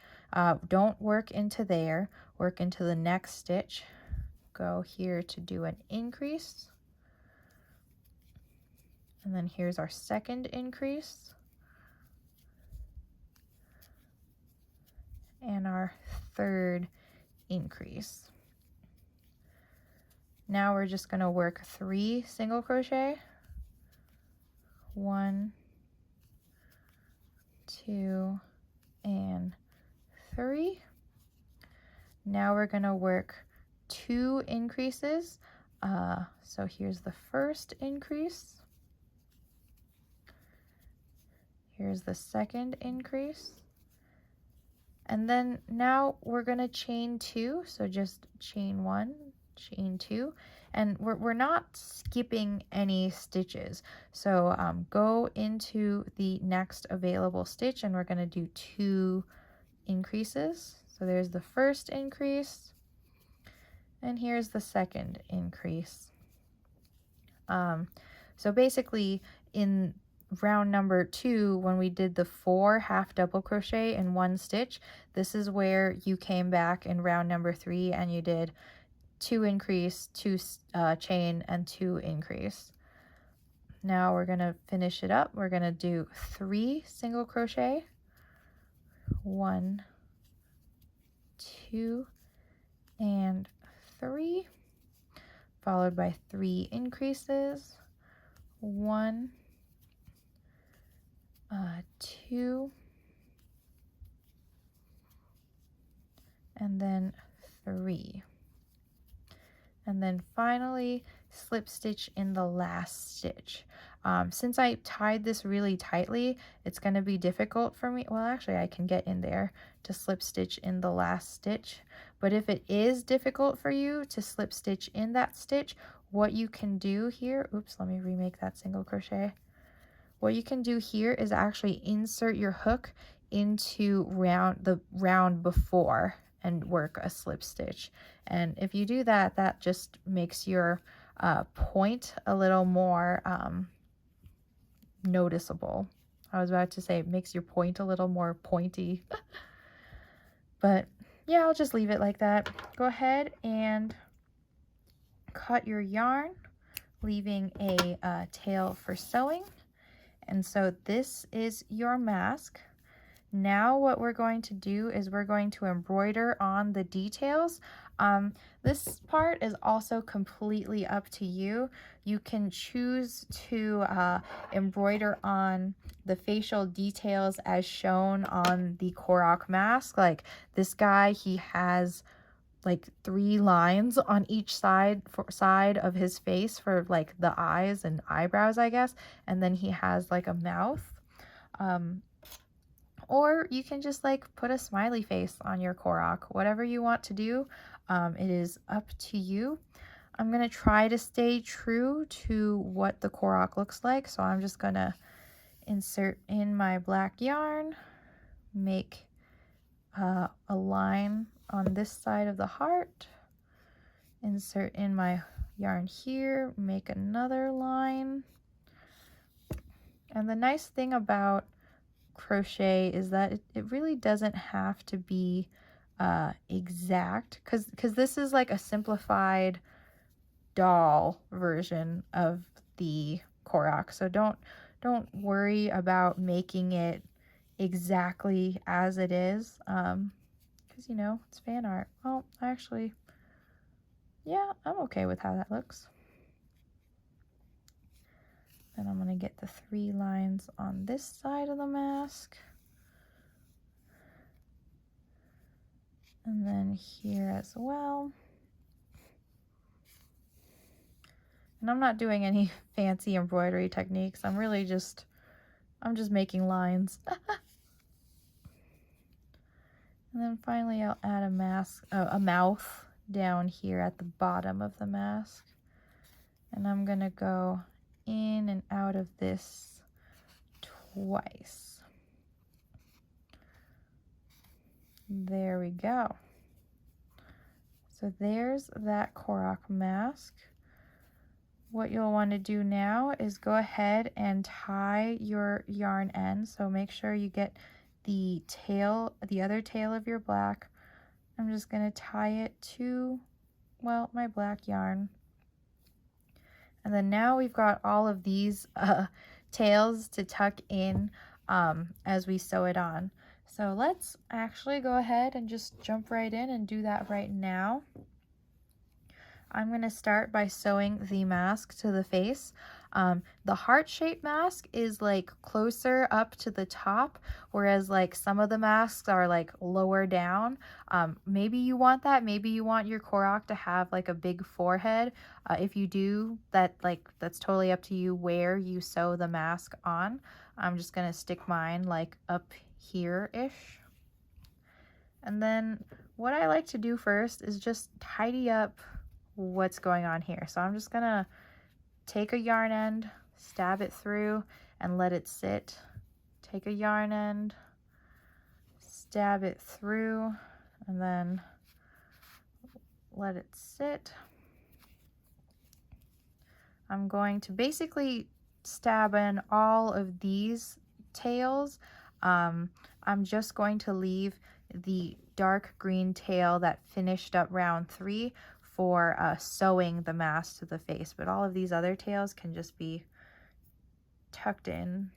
don't work into there, work into the next stitch. Go here to do an increase. And then here's our second increase. And our third increase. Now we're just going to work 3 single crochet. 1, 2, and 3. Now we're going to work 2 increases. So here's the first increase. Here's the second increase. And then now we're going to chain 2. So just chain 1, chain 2, and we're not skipping any stitches. So go into the next available stitch and we're going to do 2 increases. So there's the first increase and here's the second increase. So basically in round number 2, when we did the 4 half double crochet in 1 stitch, this is where you came back in round number 3 and you did 2 increase, 2 chain, and 2 increase. Now we're going to finish it up. We're going to do 3 single crochet, 1, 2, and 3, followed by 3 increases, 1, 2, and then 3. And then finally slip stitch in the last stitch. Since I tied this really tightly, it's going to be difficult for me. Well, actually I can get in there to slip stitch in the last stitch. But if it is difficult for you to slip stitch in that stitch, what you can do here, oops, let me remake that single crochet. What you can do here is actually insert your hook into the round before and work a slip stitch. And if you do that, that just makes your point a little more noticeable. I was about to say it makes your point a little more pointy. But yeah, I'll just leave it like that. Go ahead and cut your yarn, leaving a tail for sewing. And so this is your mask. Now what we're going to do is we're going to embroider on the details. This part is also completely up to you. You can choose to embroider on the facial details as shown on the Korok mask. Like this guy, he has like 3 lines on each side of his face for like the eyes and eyebrows, I guess. And then he has like a mouth. Or you can just like put a smiley face on your Korok. Whatever you want to do, it is up to you. I'm going to try to stay true to what the Korok looks like. So I'm just going to insert in my black yarn, make a line on this side of the heart, insert in my yarn here, make another line. And the nice thing about crochet is that it really doesn't have to be exact, because this is like a simplified doll version of the Korok. So don't worry about making it exactly as it is, because you know it's fan art. Well, actually, yeah, I'm okay with how that looks. Then I'm going to get the 3 lines on this side of the mask. And then here as well. And I'm not doing any fancy embroidery techniques. I'm just making lines. And then finally I'll add a mouth down here at the bottom of the mask. And I'm going to go in and out of this twice. There we go. So there's that Korok mask. What you'll want to do now is go ahead and tie your yarn end. So make sure you get the other tail of your black. I'm just going to tie it to, well, my black yarn. And then now we've got all of these tails to tuck in as we sew it on. So let's actually go ahead and just jump right in and do that right now. I'm going to start by sewing the mask to the face. The heart-shaped mask is like closer up to the top, whereas like some of the masks are like lower down. Maybe you want that. Maybe you want your Korok to have like a big forehead. If you do, that's totally up to you where you sew the mask on. I'm just going to stick mine like up here-ish. And then what I like to do first is just tidy up what's going on here. So I'm just gonna take a yarn end, stab it through, and let it sit. Take a yarn end, stab it through, and then let it sit. I'm going to basically stab in all of these tails. I'm just going to leave the dark green tail that finished up round 3 for sewing the mask to the face, but all of these other tails can just be tucked in.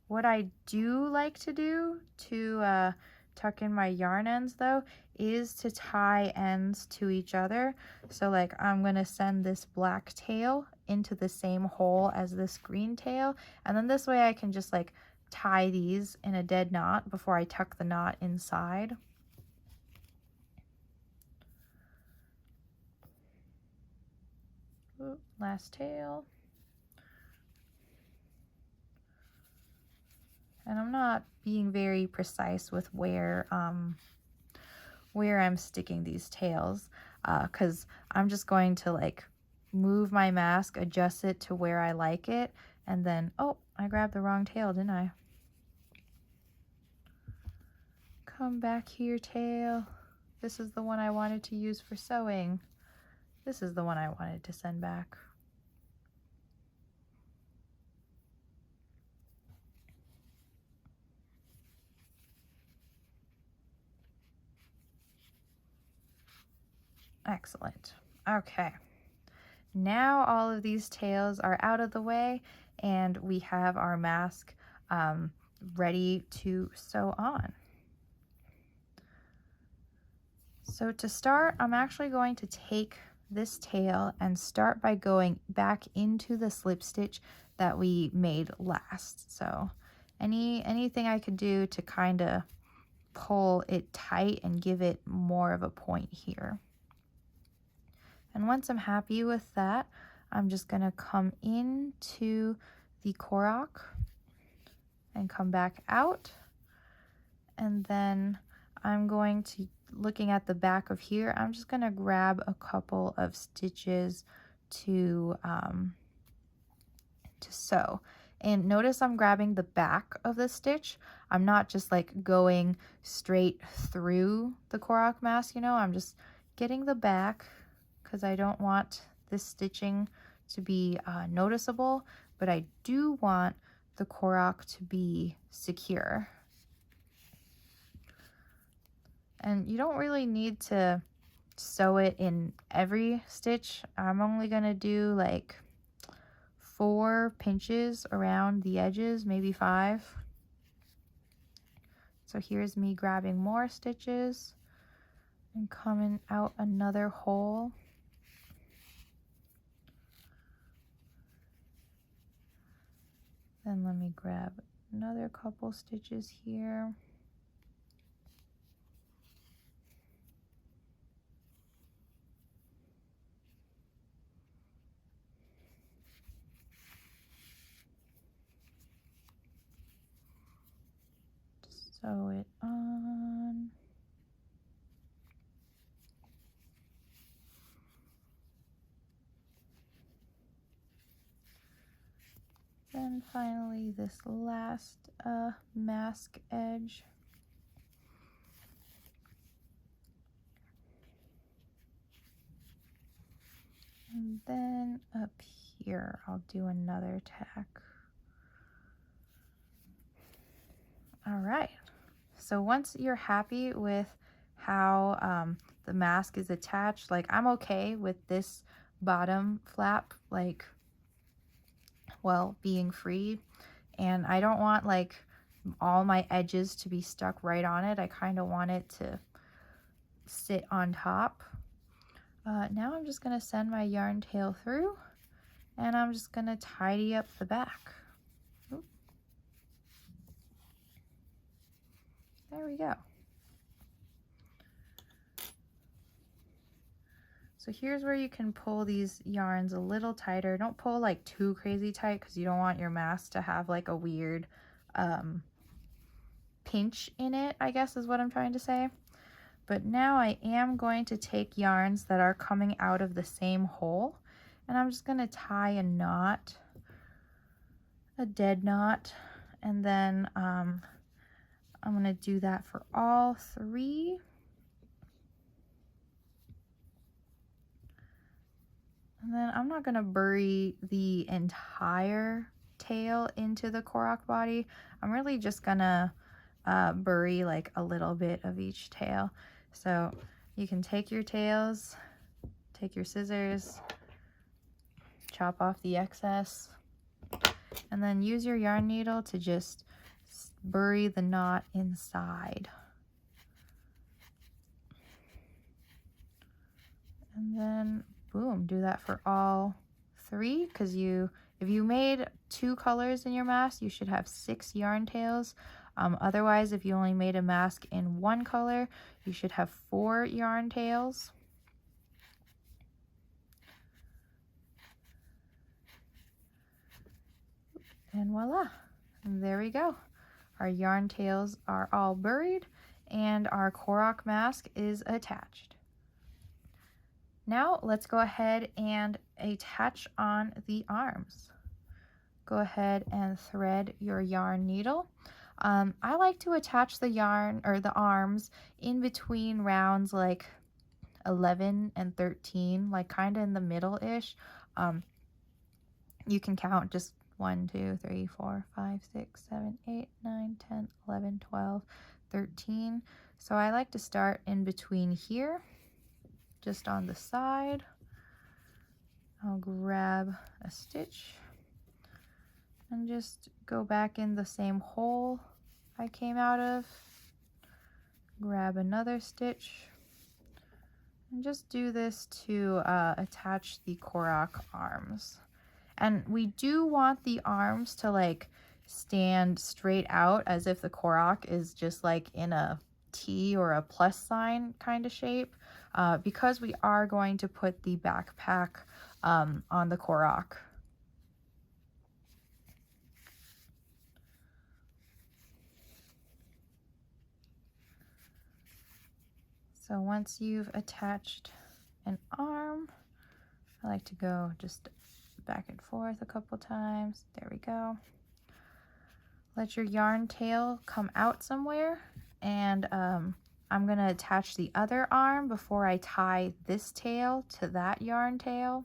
What I do like to do to tuck in my yarn ends though is to tie ends to each other. So like I'm gonna send this black tail into the same hole as this green tail, and then this way I can just like tie these in a dead knot before I tuck the knot inside. Ooh, last tail. And I'm not being very precise with where where I'm sticking these tails, because I'm just going to like move my mask, adjust it to where I like it, and then, oh, I grabbed the wrong tail, didn't I? Come back here, tail. This is the one I wanted to use for sewing. This is the one I wanted to send back. Excellent. Okay. Now all of these tails are out of the way and we have our mask ready to sew on. So to start, I'm actually going to take this tail and start by going back into the slip stitch that we made last. So anything I could do to kind of pull it tight and give it more of a point here. And once I'm happy with that, I'm just going to come into the Korok and come back out. And then I'm going to, looking at the back of here, I'm just going to grab a couple of stitches to sew. And notice I'm grabbing the back of the stitch. I'm not just like going straight through the Korok mask, you know, I'm just getting the back, because I don't want this stitching to be noticeable, but I do want the Korok to be secure. And you don't really need to sew it in every stitch. I'm only gonna do like 4 pinches around the edges, maybe 5. So here's me grabbing more stitches and coming out another hole. Then let me grab another couple stitches here. Sew it on. Then finally this last mask edge. And then up here, I'll do another tack. All right, so once you're happy with how the mask is attached, like I'm okay with this bottom flap, like, well, being free, and I don't want like all my edges to be stuck right on it. I kind of want it to sit on top. Now I'm just going to send my yarn tail through, and I'm just going to tidy up the back. Oop. There we go. So here's where you can pull these yarns a little tighter. Don't pull like too crazy tight, because you don't want your mask to have like a weird pinch in it, I guess is what I'm trying to say. But now I am going to take yarns that are coming out of the same hole, and I'm just going to tie a knot, a dead knot, and then I'm going to do that for all 3. And then I'm not going to bury the entire tail into the Korok body. I'm really just going to bury like a little bit of each tail. So you can take your tails, take your scissors, chop off the excess, and then use your yarn needle to just bury the knot inside. And then boom, do that for all 3, because if you made 2 colors in your mask, you should have 6 yarn tails. Otherwise, if you only made a mask in 1 color, you should have 4 yarn tails. And voila, there we go. Our yarn tails are all buried, and our Korok mask is attached. Now let's go ahead and attach on the arms. Go ahead and thread your yarn needle. I like to attach the yarn or the arms in between rounds like 11 and 13, like kind of in the middle-ish. You can count just 1, 2, 3, 4, 5, 6, 7, 8, 9, 10, 11, 12, 13. So I like to start in between here, just on the side. I'll grab a stitch and just go back in the same hole I came out of. Grab another stitch and just do this to attach the Korok arms. And we do want the arms to like stand straight out as if the Korok is just like in a T or a plus sign kind of shape, because we are going to put the backpack on the Korok. So once you've attached an arm, I like to go just back and forth a couple times. There we go. Let your yarn tail come out somewhere, and I'm going to attach the other arm before I tie this tail to that yarn tail.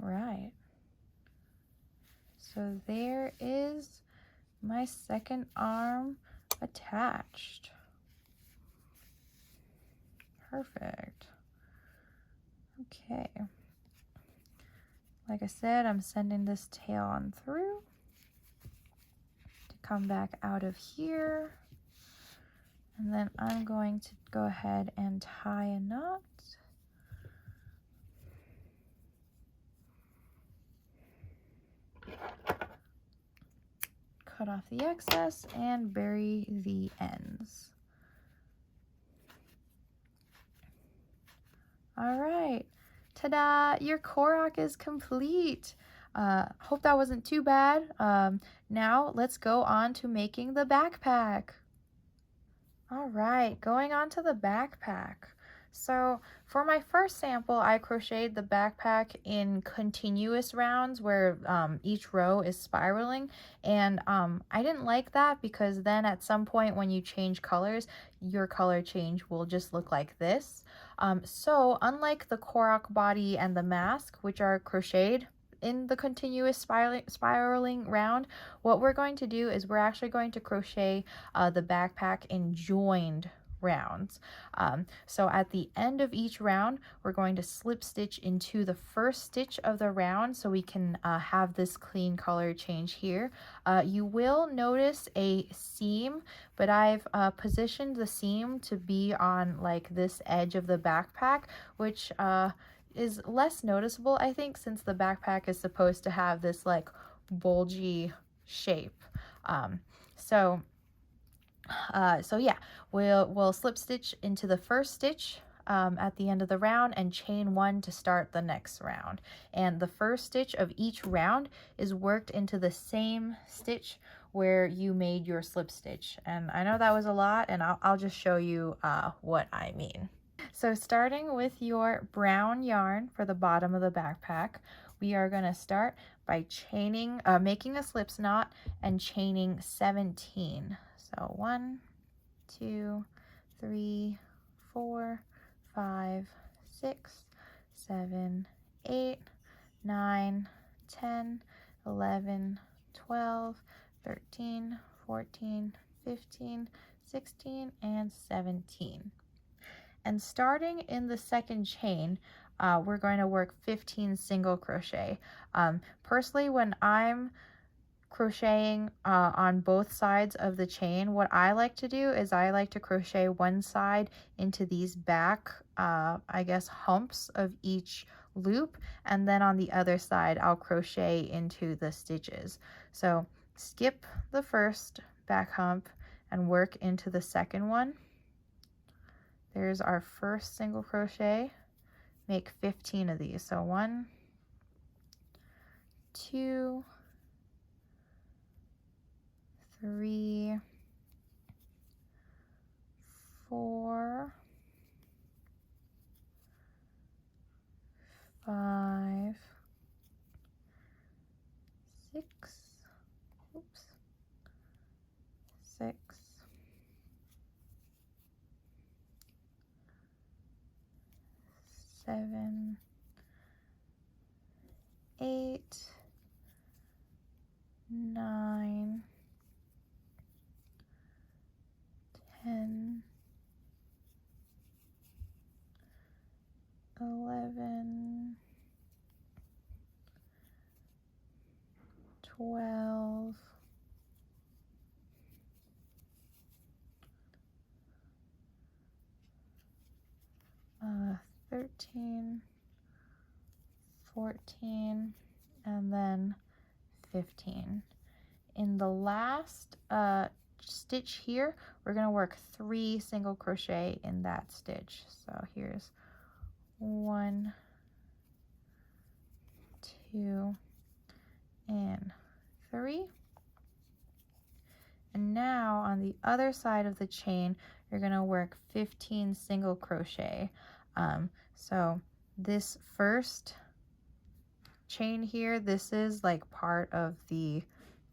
Right. So there is my second arm attached. Perfect. Okay. Like I said, I'm sending this tail on through to come back out of here. And then I'm going to go ahead and tie a knot. Cut off the excess and bury the ends. All right, ta-da, your Korok is complete. Hope that wasn't too bad. Now let's go on to making the backpack. All right, going on to the backpack. So for my first sample, I crocheted the backpack in continuous rounds where each row is spiraling, and I didn't like that because then at some point when you change colors, your color change will just look like this. So unlike the Korok body and the mask, which are crocheted in the continuous spiraling round, what we're going to do is we're actually going to crochet the backpack in joined rounds. So at the end of each round, we're going to slip stitch into the first stitch of the round so we can have this clean color change here. You will notice a seam, but I've positioned the seam to be on like this edge of the backpack, which is less noticeable, I think, since the backpack is supposed to have this like bulgy shape. So yeah, we'll slip stitch into the first stitch at the end of the round and chain 1 to start the next round. And the first stitch of each round is worked into the same stitch where you made your slip stitch. And I know that was a lot, and I'll just show you what I mean. So starting with your brown yarn for the bottom of the backpack, we are going to start by chaining, making a slip knot and chaining 17. So 1, 2, 3, 4, 5, 6, 7, 8, 9, 10, 11, 12, 13, 14, 15, 16, and 17. And starting in the second chain, we're going to work 15 single crochet. Personally, when I'm crocheting on both sides of the chain, what I like to do is I like to crochet one side into these back, I guess, humps of each loop, and then on the other side I'll crochet into the stitches. So skip the first back hump and work into the second one. There's our first single crochet. Make 15 of these. So 1, 2, 3, 4, 5, 6, oops, 6, 7, 8, 9, 10, 11, 12, 13, 14, and then 15. In the last stitch here, we're going to work 3 single crochet in that stitch. So here's 1, 2, and 3. And now on the other side of the chain, you're going to work 15 single crochet. So this first chain here, this is like part of the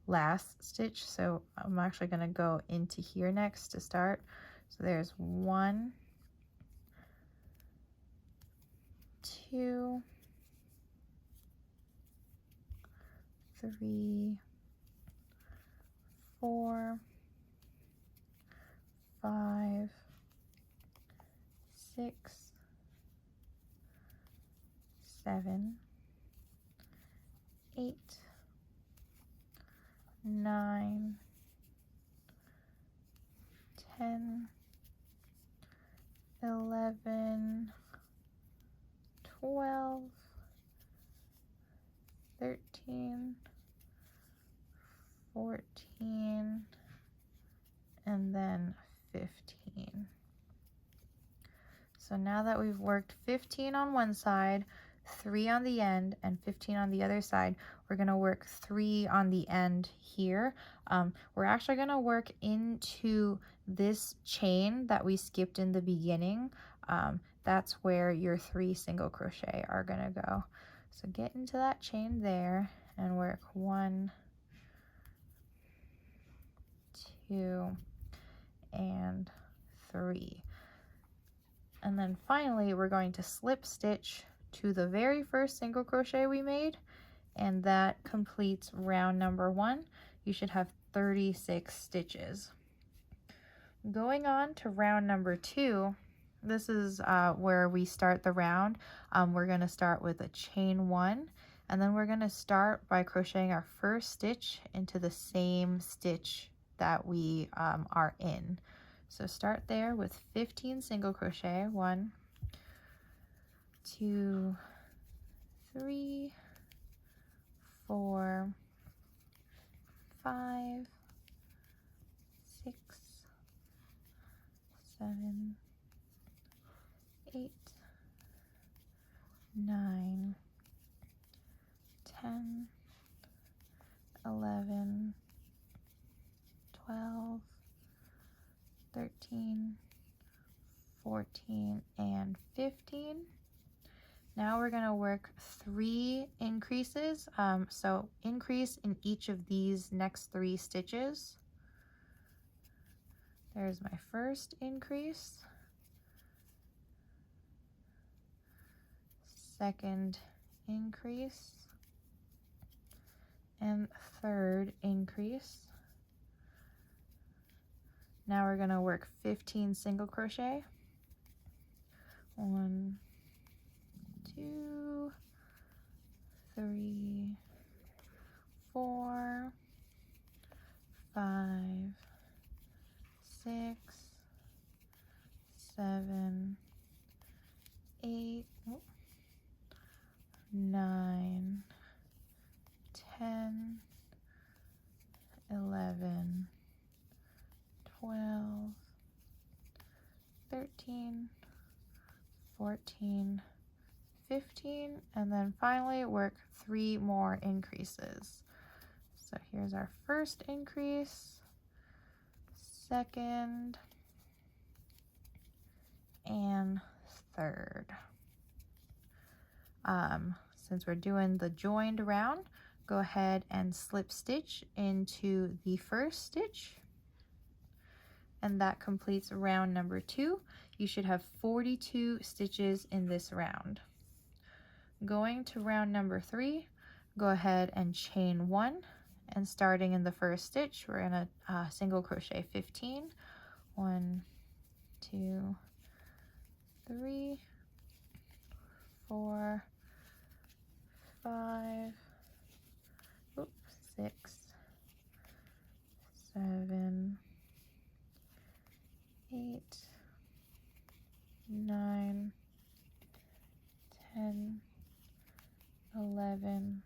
last stitch, so I'm actually going to go into here next to start. So there's 1, 2, 3, 4, 5, 6, 7, 8, 9, 10, 11, 12, 13, 14, and then 15. So now that we've worked 15 on one side, 3 on the end, and 15 on the other side, we're going to work 3 on the end here. We're actually going to work into this chain that we skipped in the beginning. That's where your 3 single crochet are going to go. So get into that chain there and work 1, 2, and 3. And then finally we're going to slip stitch to the very first single crochet we made, and that completes round number 1. You should have 36 stitches. Going on to round number 2, this is where we start the round. We're going to start with a chain 1, and then we're going to start by crocheting our first stitch into the same stitch that we are in. So start there with 15 single crochet. 1, 2, 3, 4, 5, 6, 7, 8, 9, 10, 11, 12, 13, 14, and 15. Now we're going to work 3 increases. So increase in each of these next 3 stitches. There's my first increase, second increase, and third increase. Now we're going to work 15 single crochet. 1, 2, 3, 4, 5, 6, 7, 8, 9, 10, 11, 12, 13, 14, 15, and then finally work 3 more increases. So here's our first increase, second, and third. Since we're doing the joined round, go ahead and slip stitch into the first stitch, and that completes round number 2. You should have 42 stitches in this round. Going to round number 3, go ahead and chain 1, and starting in the first stitch, we're gonna single crochet 15. 1, 2, 3, 4, 5, 6, 7, 8, 9, 10, 11,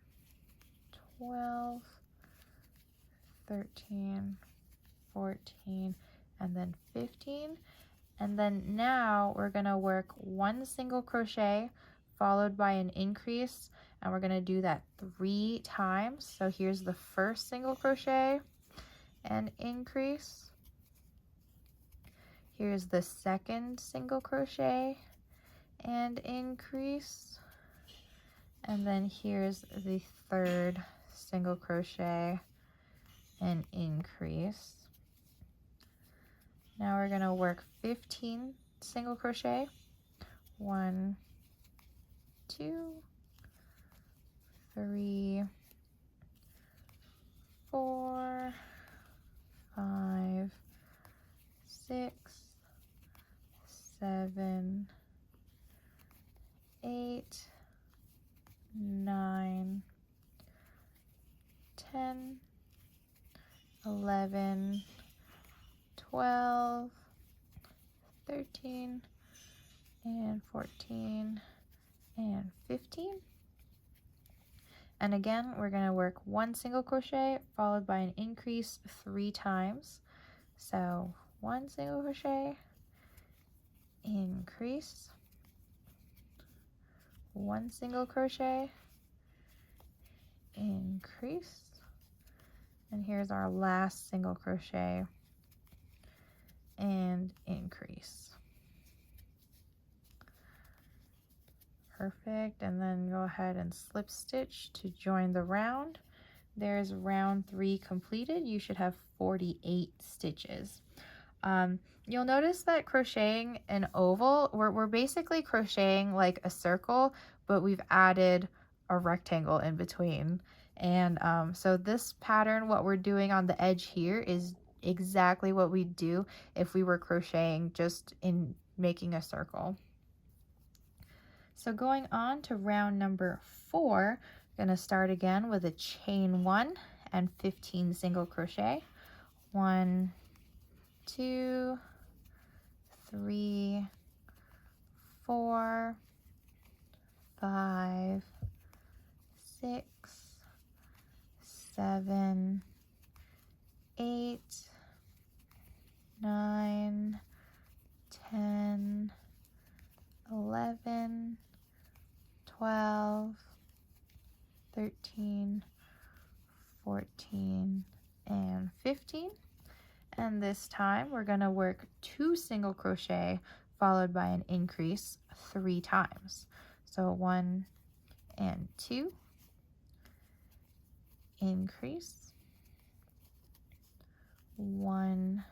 12, 13, 14, and then 15. And then now we're gonna work 1 single crochet followed by an increase, and we're gonna do that 3 times. So here's the first single crochet and increase. Here's the second single crochet and increase. And then here's the third single crochet and increase. Now we're gonna work 15 single crochet. 1, 2, 3, 4, 5, 6, 7, 8, 9, 10, 11, 12, 13, and 14, and 15. And again, we're going to work 1 single crochet followed by an increase 3 times. So 1 single crochet, increase, 1 single crochet, increase, and here's our last single crochet and increase. Perfect. And then go ahead and slip stitch to join the round. There's round 3 completed. You should have 48 stitches. You'll notice that crocheting an oval, we're basically crocheting like a circle, but we've added a rectangle in between. And so this pattern, what we're doing on the edge here, is exactly what we'd do if we were crocheting just in making a circle. So going on to round number 4, I'm going to start again with a chain 1 and 15 single crochet. 1, 2, 3, 4, 5, 6, 7, 8, 9, 10, 11, 12, 13, 14, and 15. And this time we're going to work 2 single crochet followed by an increase 3 times. So 1 and 2, increase, 1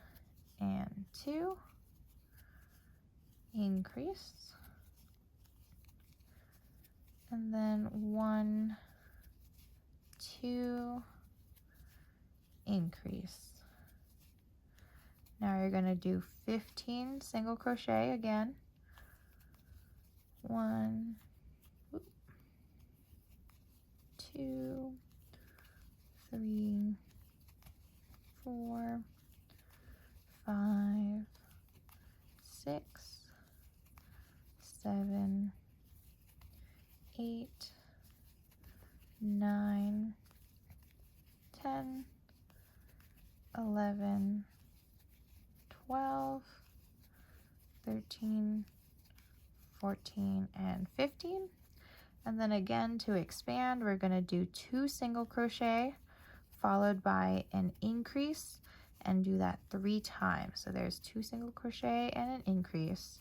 and 2, increase, and then 1, 2, increase. Now you're going to do 15 single crochet again. 1, 2, 3, 4, 5, 6, 7, 8, 9, 10, 11, 12, 13, 14, and 15. And then again, to expand, we're going to do 2 single crochet followed by an increase, and do that 3 times. So there's 2 single crochet and an increase.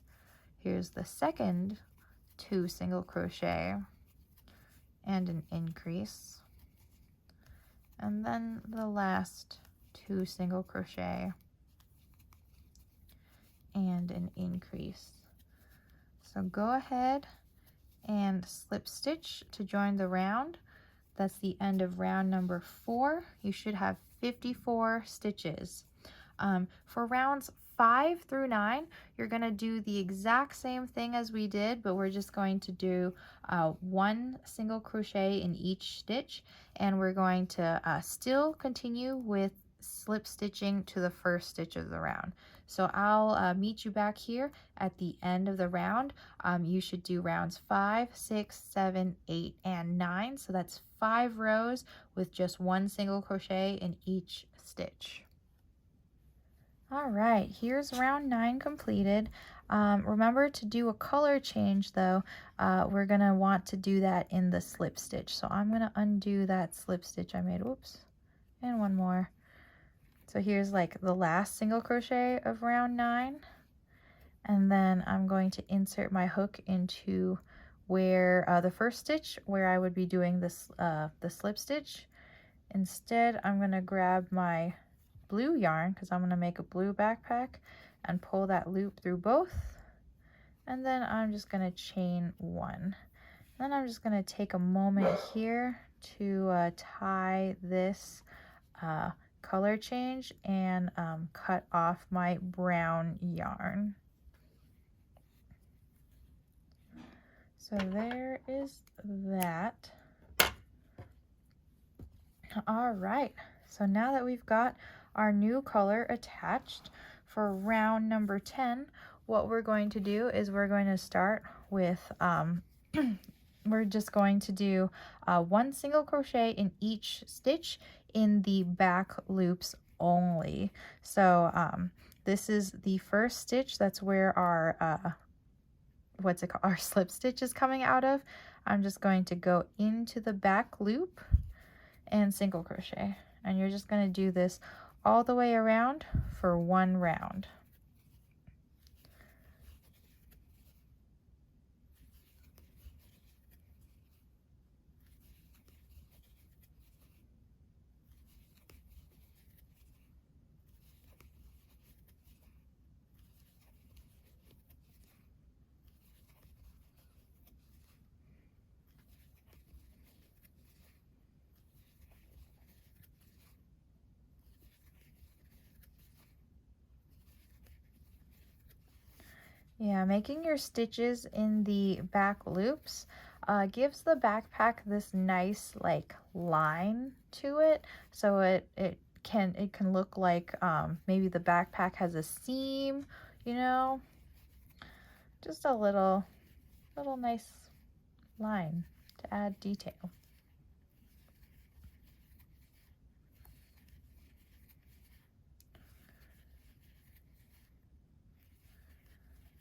Here's the second 2 single crochet and an increase, and then the last 2 single crochet and an increase. So go ahead and slip stitch to join the round. That's the end of round number 4. You should have 54 stitches. For rounds 5 through 9, you're going to do the exact same thing as we did, but we're just going to do 1 single crochet in each stitch, and we're going to still continue with slip stitching to the first stitch of the round. So I'll meet you back here at the end of the round. You should do rounds 5, 6, 7, 8, and 9. So that's 5 rows with just 1 single crochet in each stitch. All right, here's round 9 completed. Remember to do a color change though. We're gonna want to do that in the slip stitch. So I'm gonna undo that slip stitch I made, whoops, and one more. So here's like the last single crochet of round 9. And then I'm going to insert my hook into where the first stitch where I would be doing this the slip stitch. Instead, I'm gonna grab my blue yarn because I'm going to make a blue backpack and pull that loop through both, and then I'm just going to chain 1. Then I'm just going to take a moment here to tie this color change and cut off my brown yarn. So there is that. All right, so now that we've got our new color attached for round number 10, what we're going to do is we're going to start with we're just going to do 1 single crochet in each stitch in the back loops only. So this is the first stitch. That's where our what's it called, our slip stitch is coming out of. I'm just going to go into the back loop and single crochet, and you're just going to do this all the way around for 1 round. Yeah, making your stitches in the back loops gives the backpack this nice like line to it, so it can look like maybe the backpack has a seam, you know, just a little nice line to add detail.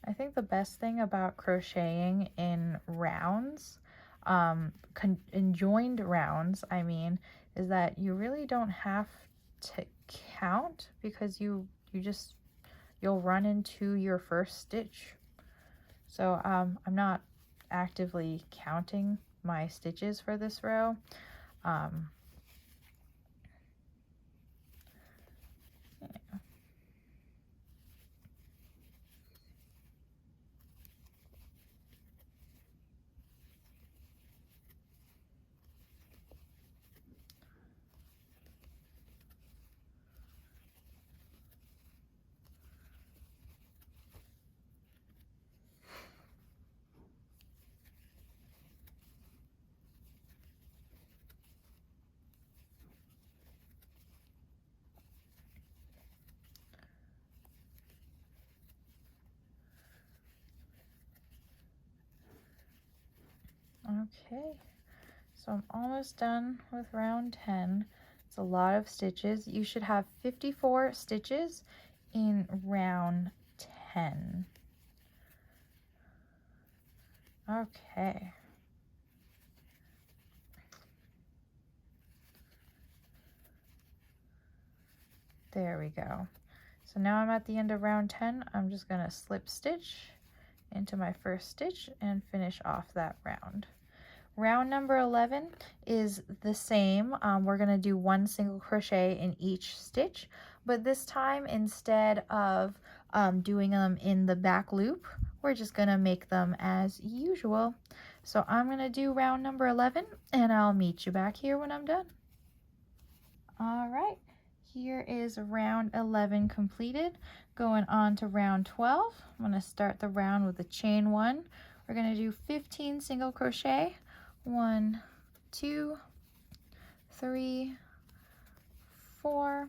I think the best thing about crocheting in rounds, in joined rounds, I mean, is that you really don't have to count, because you'll run into your first stitch. So I'm not actively counting my stitches for this row. Yeah. Okay, so I'm almost done with round 10. It's a lot of stitches. You should have 54 stitches in round 10. Okay. There we go. So now I'm at the end of round 10. I'm just going to slip stitch into my first stitch and finish off that round. Round number 11 is the same. We're going to do 1 single crochet in each stitch, but this time instead of doing them in the back loop, we're just going to make them as usual. So I'm going to do round number 11 and I'll meet you back here when I'm done. All right, here is round 11 completed. Going on to round 12. I'm going to start the round with a chain 1. We're going to do 15 single crochet. 1, 2, 3, 4,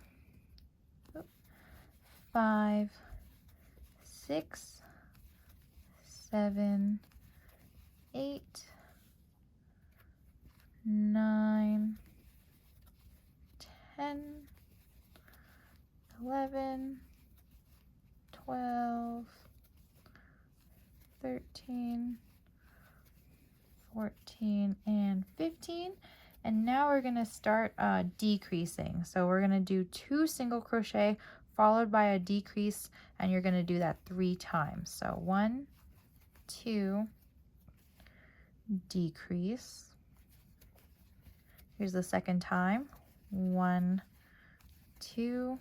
5, 6, 7, 8, 9, 10, 11, 12, 13, 14, and 15. And now we're going to start decreasing. So we're going to do 2 single crochet followed by a decrease, and you're going to do that 3 times. So 1, 2, decrease. Here's the second time. 1, 2,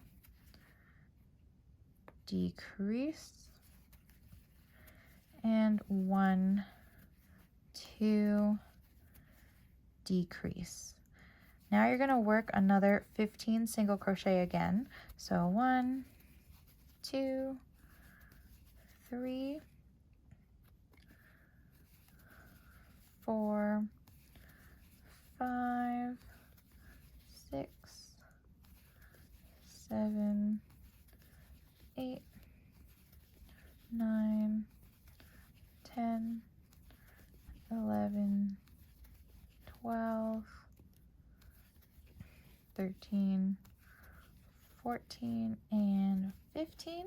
decrease, and 1, 2, decrease. Now you're going to work another 15 single crochet again. So 1, 2, 3, 4, 5, 6, 7, 8, 9, 10, 11, 12, 13, 14, and 15.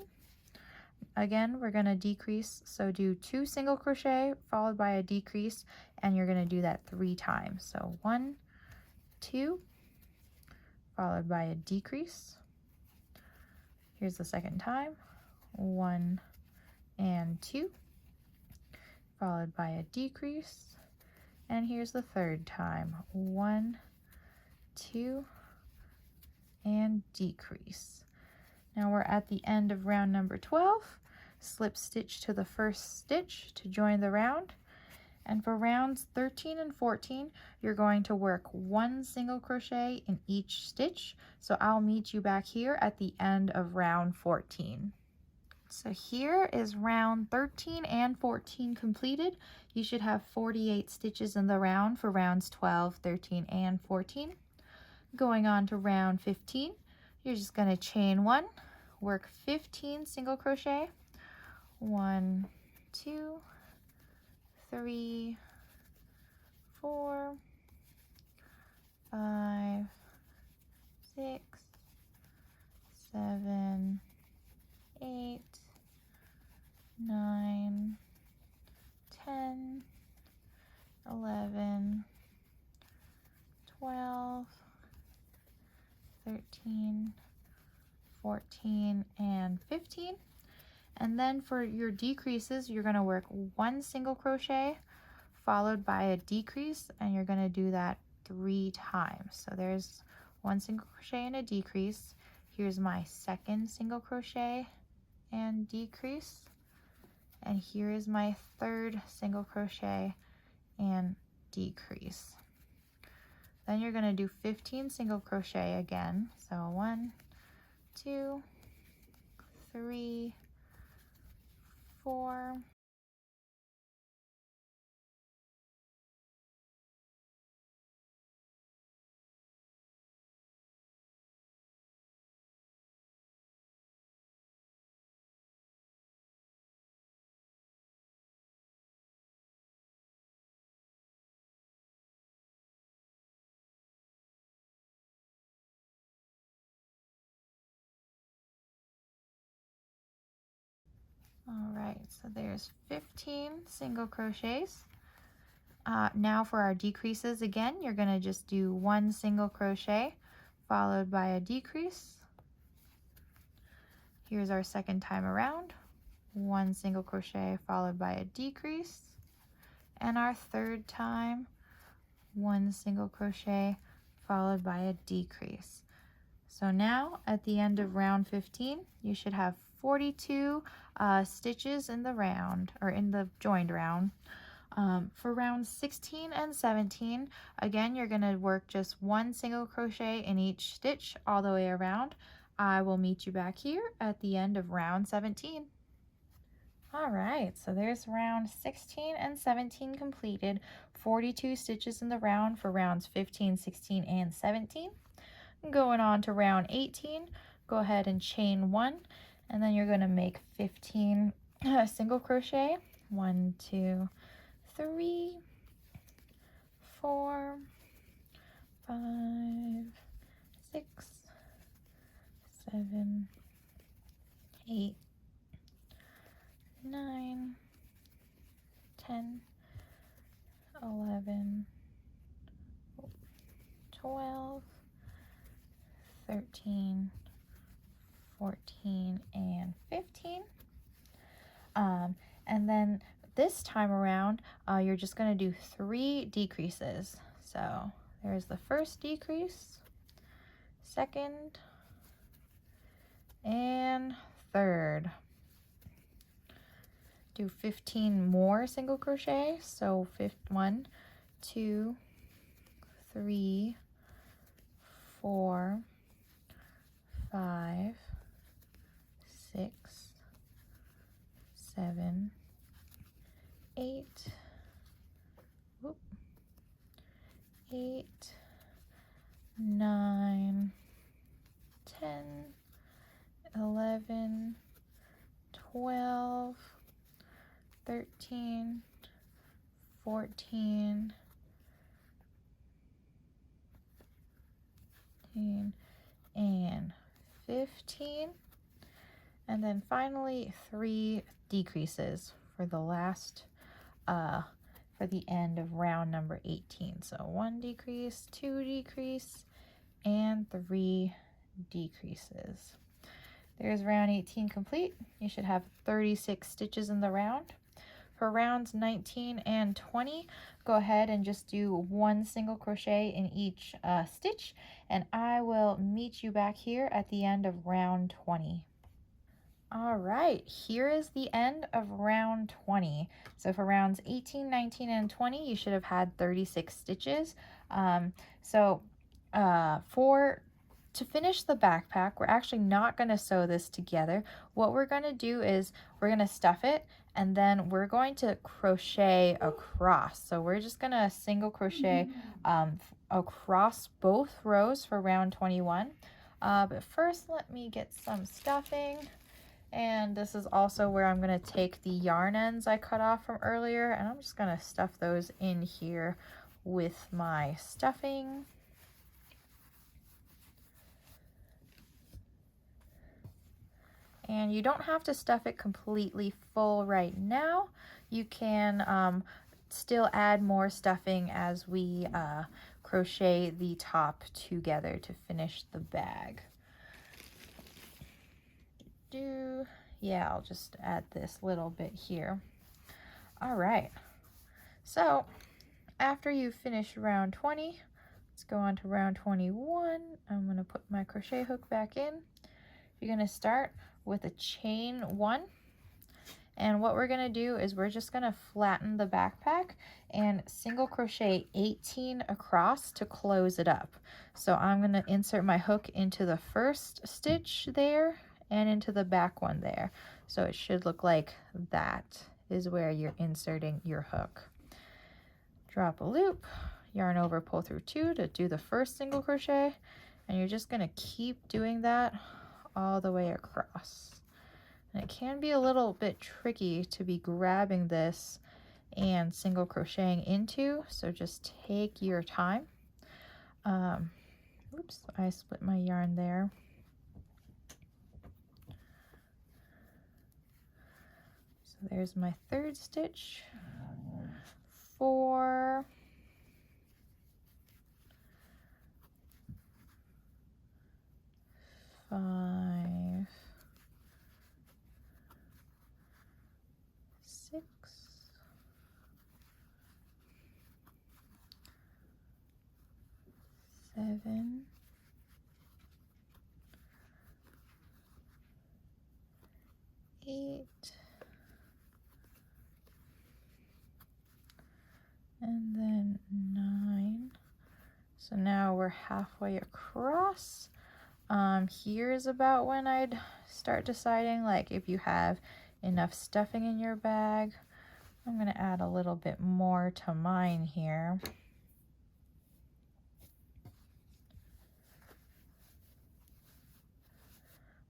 Again, we're going to decrease, so do 2 single crochet followed by a decrease, and you're going to do that 3 times. So 1, 2, followed by a decrease. Here's the second time. 1 and 2, followed by a decrease. And here's the third time. 1, 2, and decrease. Now we're at the end of round number 12. Slip stitch to the first stitch to join the round. And for rounds 13 and 14, you're going to work 1 single crochet in each stitch. So I'll meet you back here at the end of round 14. So here is round 13 and 14 completed. You should have 48 stitches in the round for rounds 12, 13, and 14. Going on to round 15, you're just going to chain 1, work 15 single crochet. 1, 2, 3, 4, 5, 6, 7, 8, 9, 10, 11, 12, 13, 14, and 15. And then for your decreases, you're going to work 1 single crochet followed by a decrease, and you're going to do that 3 times. So there's 1 single crochet and a decrease. Here's my second single crochet and decrease. And here is my third single crochet and decrease. Then you're going to do 15 single crochet again. So 1, 2, 3, 4, All right, so there's 15 single crochets. Now for our decreases again, you're going to just do 1 single crochet followed by a decrease. Here's our second time around, 1 single crochet followed by a decrease. And our third time, 1 single crochet followed by a decrease. So now at the end of round 15, you should have 42 stitches in the round, or in the joined round. For rounds 16 and 17, again, you're going to work just 1 single crochet in each stitch all the way around. I will meet you back here at the end of round 17. All right, so there's round 16 and 17 completed. 42 stitches in the round for rounds 15, 16, and 17. Going on to round 18, go ahead and chain 1, and then you're going to make 15 single crochet. 1, 2, 3, 4, 5, 6, 7, 8, 9, 10, 11, 12, 13, 14, and 15. And then this time around, you're just going to do 3 decreases. So there's the first decrease, second, and third. Do 15 more single crochet. So 1, 2, 3, 4, 5, 6, 7, 8, 8, 9, 10, 11, 12, 13, 14, and 15. And then finally 3 decreases for the last for the end of round number 18. So 1 decrease, 2 decrease, and 3 decreases. There's round 18 complete. You should have 36 stitches in the round. For rounds 19 and 20, go ahead and just do 1 single crochet in each stitch, and I will meet you back here at the end of round 20. All right, here is the end of round 20. So for rounds 18, 19, and 20, you should have had 36 stitches. To finish the backpack, we're actually not going to sew this together. What we're going to do is we're going to stuff it, and then we're going to crochet across. So we're just going to single crochet across both rows for round 21. But first, let me get some stuffing. And this is also where I'm going to take the yarn ends I cut off from earlier, and I'm just going to stuff those in here with my stuffing. And you don't have to stuff it completely full right now. You can still add more stuffing as we crochet the top together to finish the bag. Yeah, I'll just add this little bit here. All right, so after you finish round 20, let's go on to round 21. I'm going to put my crochet hook back in. You're going to start with a chain 1, and what we're going to do is we're just going to flatten the backpack and single crochet 18 across to close it up. So I'm going to insert my hook into the first stitch there and into the back one there. So it should look like that is where you're inserting your hook. Drop a loop, yarn over, pull through 2 to do the first single crochet, and you're just going to keep doing that all the way across. And it can be a little bit tricky to be grabbing this and single crocheting into, so just take your time. Oops, I split my yarn there. So there's my third stitch, 4, 5, 6, 7, 8, and then 9. So now we're halfway across. Here's about when I'd start deciding, like, if you have enough stuffing in your bag. I'm going to add a little bit more to mine here.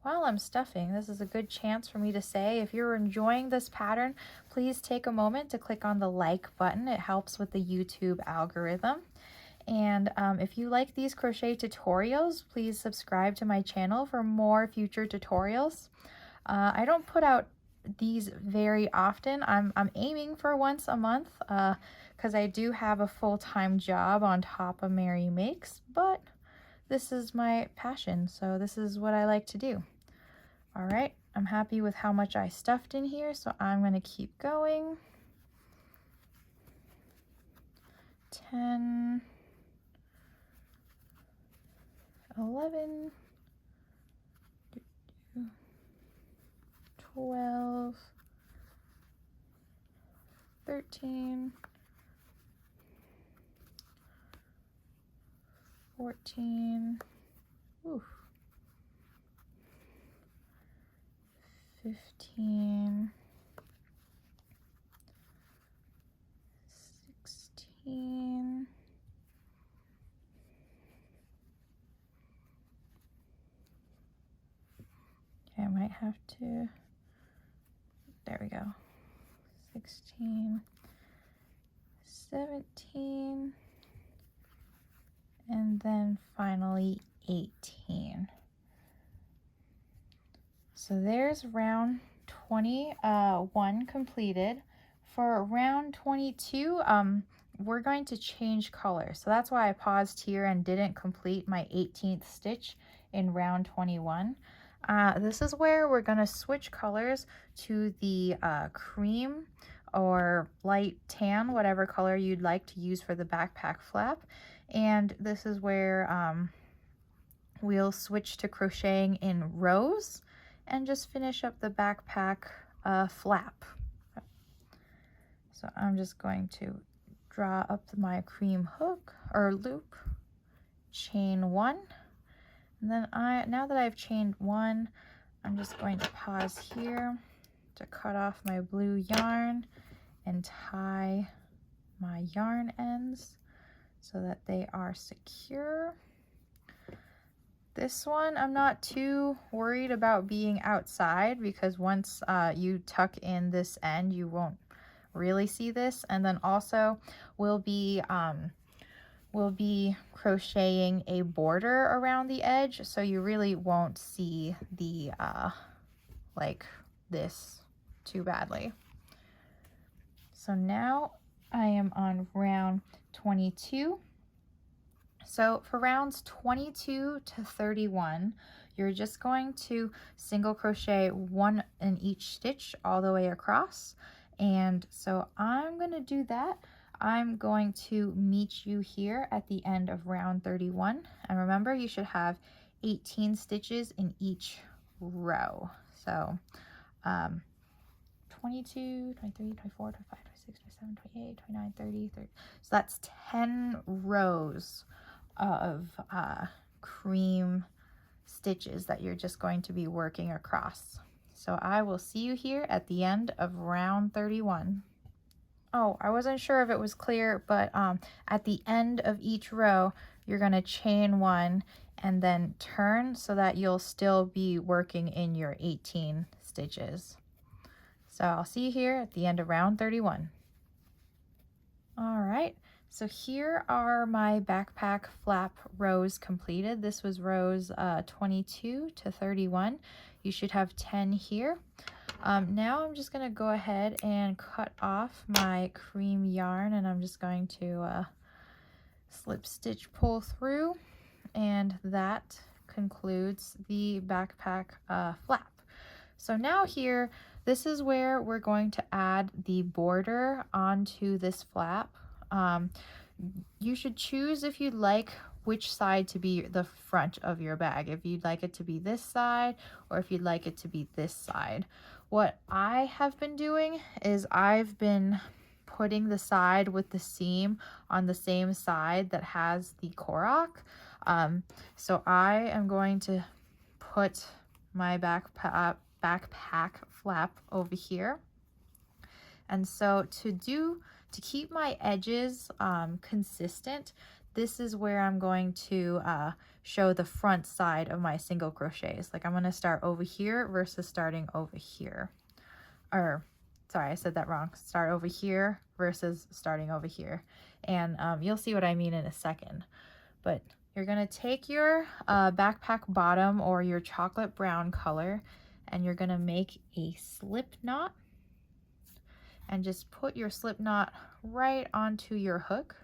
While I'm stuffing, this is a good chance for me to say, if you're enjoying this pattern, please take a moment to click on the like button. It helps with the YouTube algorithm. And if you like these crochet tutorials, please subscribe to my channel for more future tutorials. I don't put out these very often. I'm aiming for once a month because I do have a full-time job on top of Mary Makes, but this is my passion, so this is what I like to do. All right, I'm happy with how much I stuffed in here, so I'm going to keep going. 10, 11, 12, 13, 14, 15, 16, 'kay, I might have to, there we go, 16, 17, and then finally 18. So there's round 21 completed. For round 22, we're going to change color. So that's why I paused here and didn't complete my 18th stitch in round 21. This is where we're going to switch colors to the cream or light tan, whatever color you'd like to use for the backpack flap. And this is where we'll switch to crocheting in rows and just finish up the backpack flap. So I'm just going to draw up my cream hook or loop, chain 1, and then now that I've chained 1, I'm just going to pause here to cut off my blue yarn and tie my yarn ends so that they are secure. This one, I'm not too worried about being outside because once you tuck in this end, you won't really see this. And then also we'll be crocheting a border around the edge, so you really won't see the like this too badly. So now I am on round 22. So for rounds 22 to 31, you're just going to single crochet 1 in each stitch all the way across. And so I'm going to do that. I'm going to meet you here at the end of round 31. And remember, you should have 18 stitches in each row. So 22, 23, 24, 25, 26, 27, 28, 29, 30, 30. So that's 10 rows of cream stitches that you're just going to be working across. So I will see you here at the end of round 31. Oh, I wasn't sure if it was clear, but at the end of each row, you're going to chain 1 and then turn so that you'll still be working in your 18 stitches. So I'll see you here at the end of round 31. All right. So here are my backpack flap rows completed. This was rows 22 to 31. You should have 10 here. Now I'm just going to go ahead and cut off my cream yarn, and I'm just going to slip stitch pull through, and that concludes the backpack flap. So now here, this is where we're going to add the border onto this flap. You should choose if you'd like which side to be the front of your bag, if you'd like it to be this side or if you'd like it to be this side. What I have been doing is I've been putting the side with the seam on the same side that has the Korok. So I am going to put my backpack flap over here. And so to keep my edges consistent, this is where I'm going to show the front side of my single crochets. Like I'm going to start over here versus starting over here. Or, sorry, I said that wrong. Start over here versus starting over here. And you'll see what I mean in a second. But you're going to take your backpack bottom or your chocolate brown color, and you're going to make a slip knot. And just put your slip knot right onto your hook.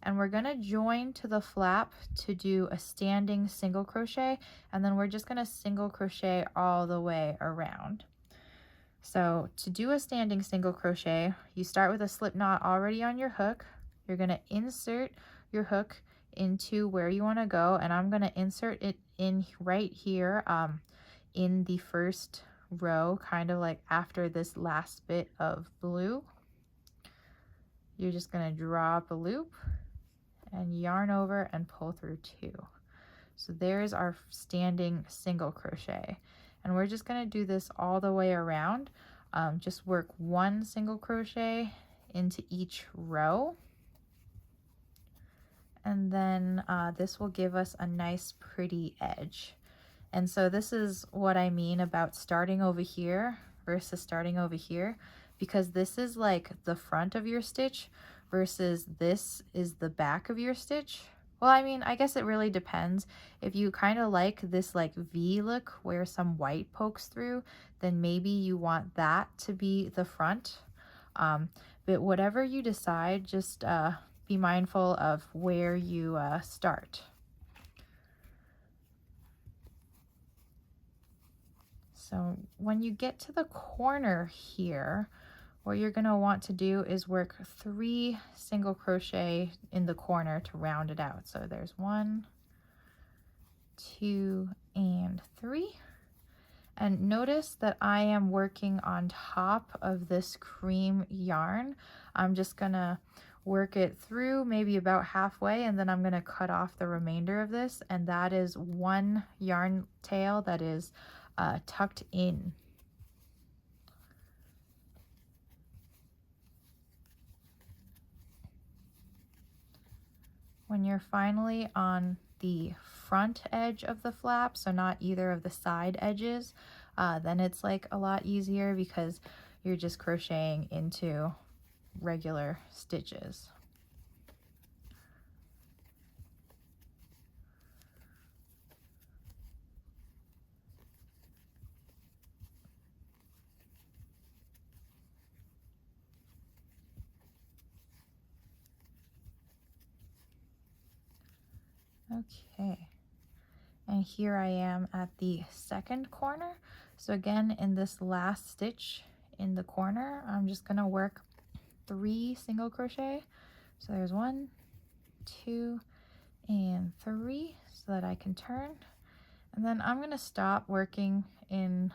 And we're going to join to the flap to do a standing single crochet, and then we're just going to single crochet all the way around. So to do a standing single crochet, you start with a slip knot already on your hook. You're going to insert your hook into where you want to go, and I'm going to insert it in right here in the first row, kind of like after this last bit of blue. You're just going to draw up a loop and yarn over and pull through 2. So there's our standing single crochet, and we're just going to do this all the way around. Just work 1 single crochet into each row, and then this will give us a nice pretty edge. And so this is what I mean about starting over here versus starting over here, because this is like the front of your stitch versus this is the back of your stitch. Well, I mean, I guess it really depends. If you kind of like this like V look where some white pokes through, then maybe you want that to be the front. But whatever you decide, just be mindful of where you start. So when you get to the corner here, what you're going to want to do is work 3 single crochet in the corner to round it out. So there's 1, 2, and 3. And notice that I am working on top of this cream yarn. I'm just going to work it through maybe about halfway, and then I'm going to cut off the remainder of this, and that is 1 yarn tail that is tucked in. When you're finally on the front edge of the flap, so not either of the side edges, then it's like a lot easier because you're just crocheting into regular stitches. Okay, and here I am at the second corner. So again, in this last stitch in the corner, I'm just going to work 3 single crochet. So there's 1, 2, and 3, so that I can turn. And then I'm going to stop working in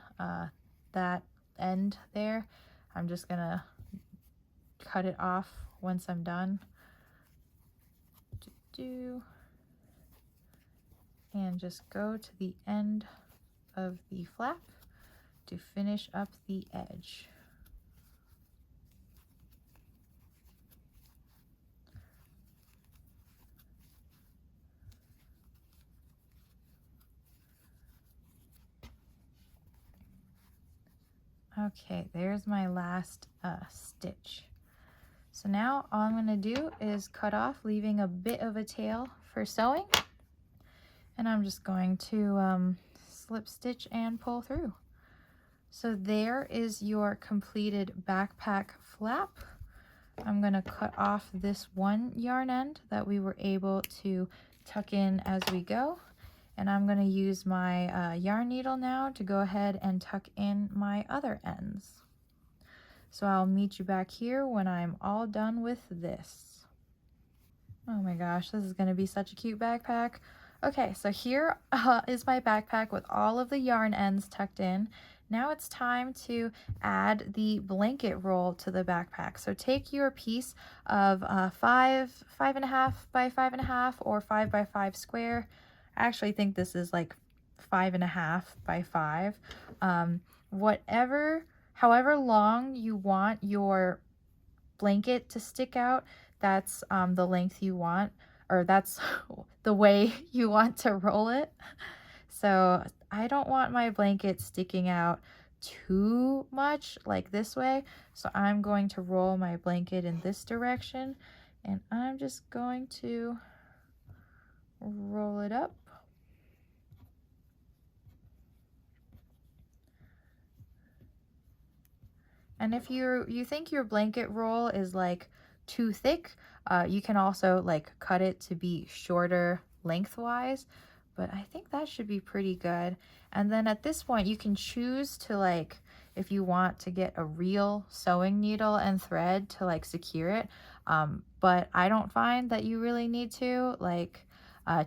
that end there. I'm just going to cut it off once I'm done. And just go to the end of the flap to finish up the edge. Okay, there's my last stitch. So now all I'm going to do is cut off, leaving a bit of a tail for sewing. And I'm just going to slip stitch and pull through. So there is your completed backpack flap. I'm going to cut off this one yarn end that we were able to tuck in as we go. And I'm going to use my yarn needle now to go ahead and tuck in my other ends. So I'll meet you back here when I'm all done with this. Oh my gosh, this is going to be such a cute backpack. Okay, so here is my backpack with all of the yarn ends tucked in. Now it's time to add the blanket roll to the backpack. So take your piece of 5.5 by 5.5 or 5 by 5 square. I actually think this is like 5.5 by 5. However long you want your blanket to stick out, that's the length you want, or that's the way you want to roll it. So I don't want my blanket sticking out too much like this way. So I'm going to roll my blanket in this direction, and I'm just going to roll it up. And if you think your blanket roll is like too thick, you can also like cut it to be shorter lengthwise, but I think that should be pretty good. And then at this point you can choose to, like, if you want to get a real sewing needle and thread to like secure it, but I don't find that you really need to. Like,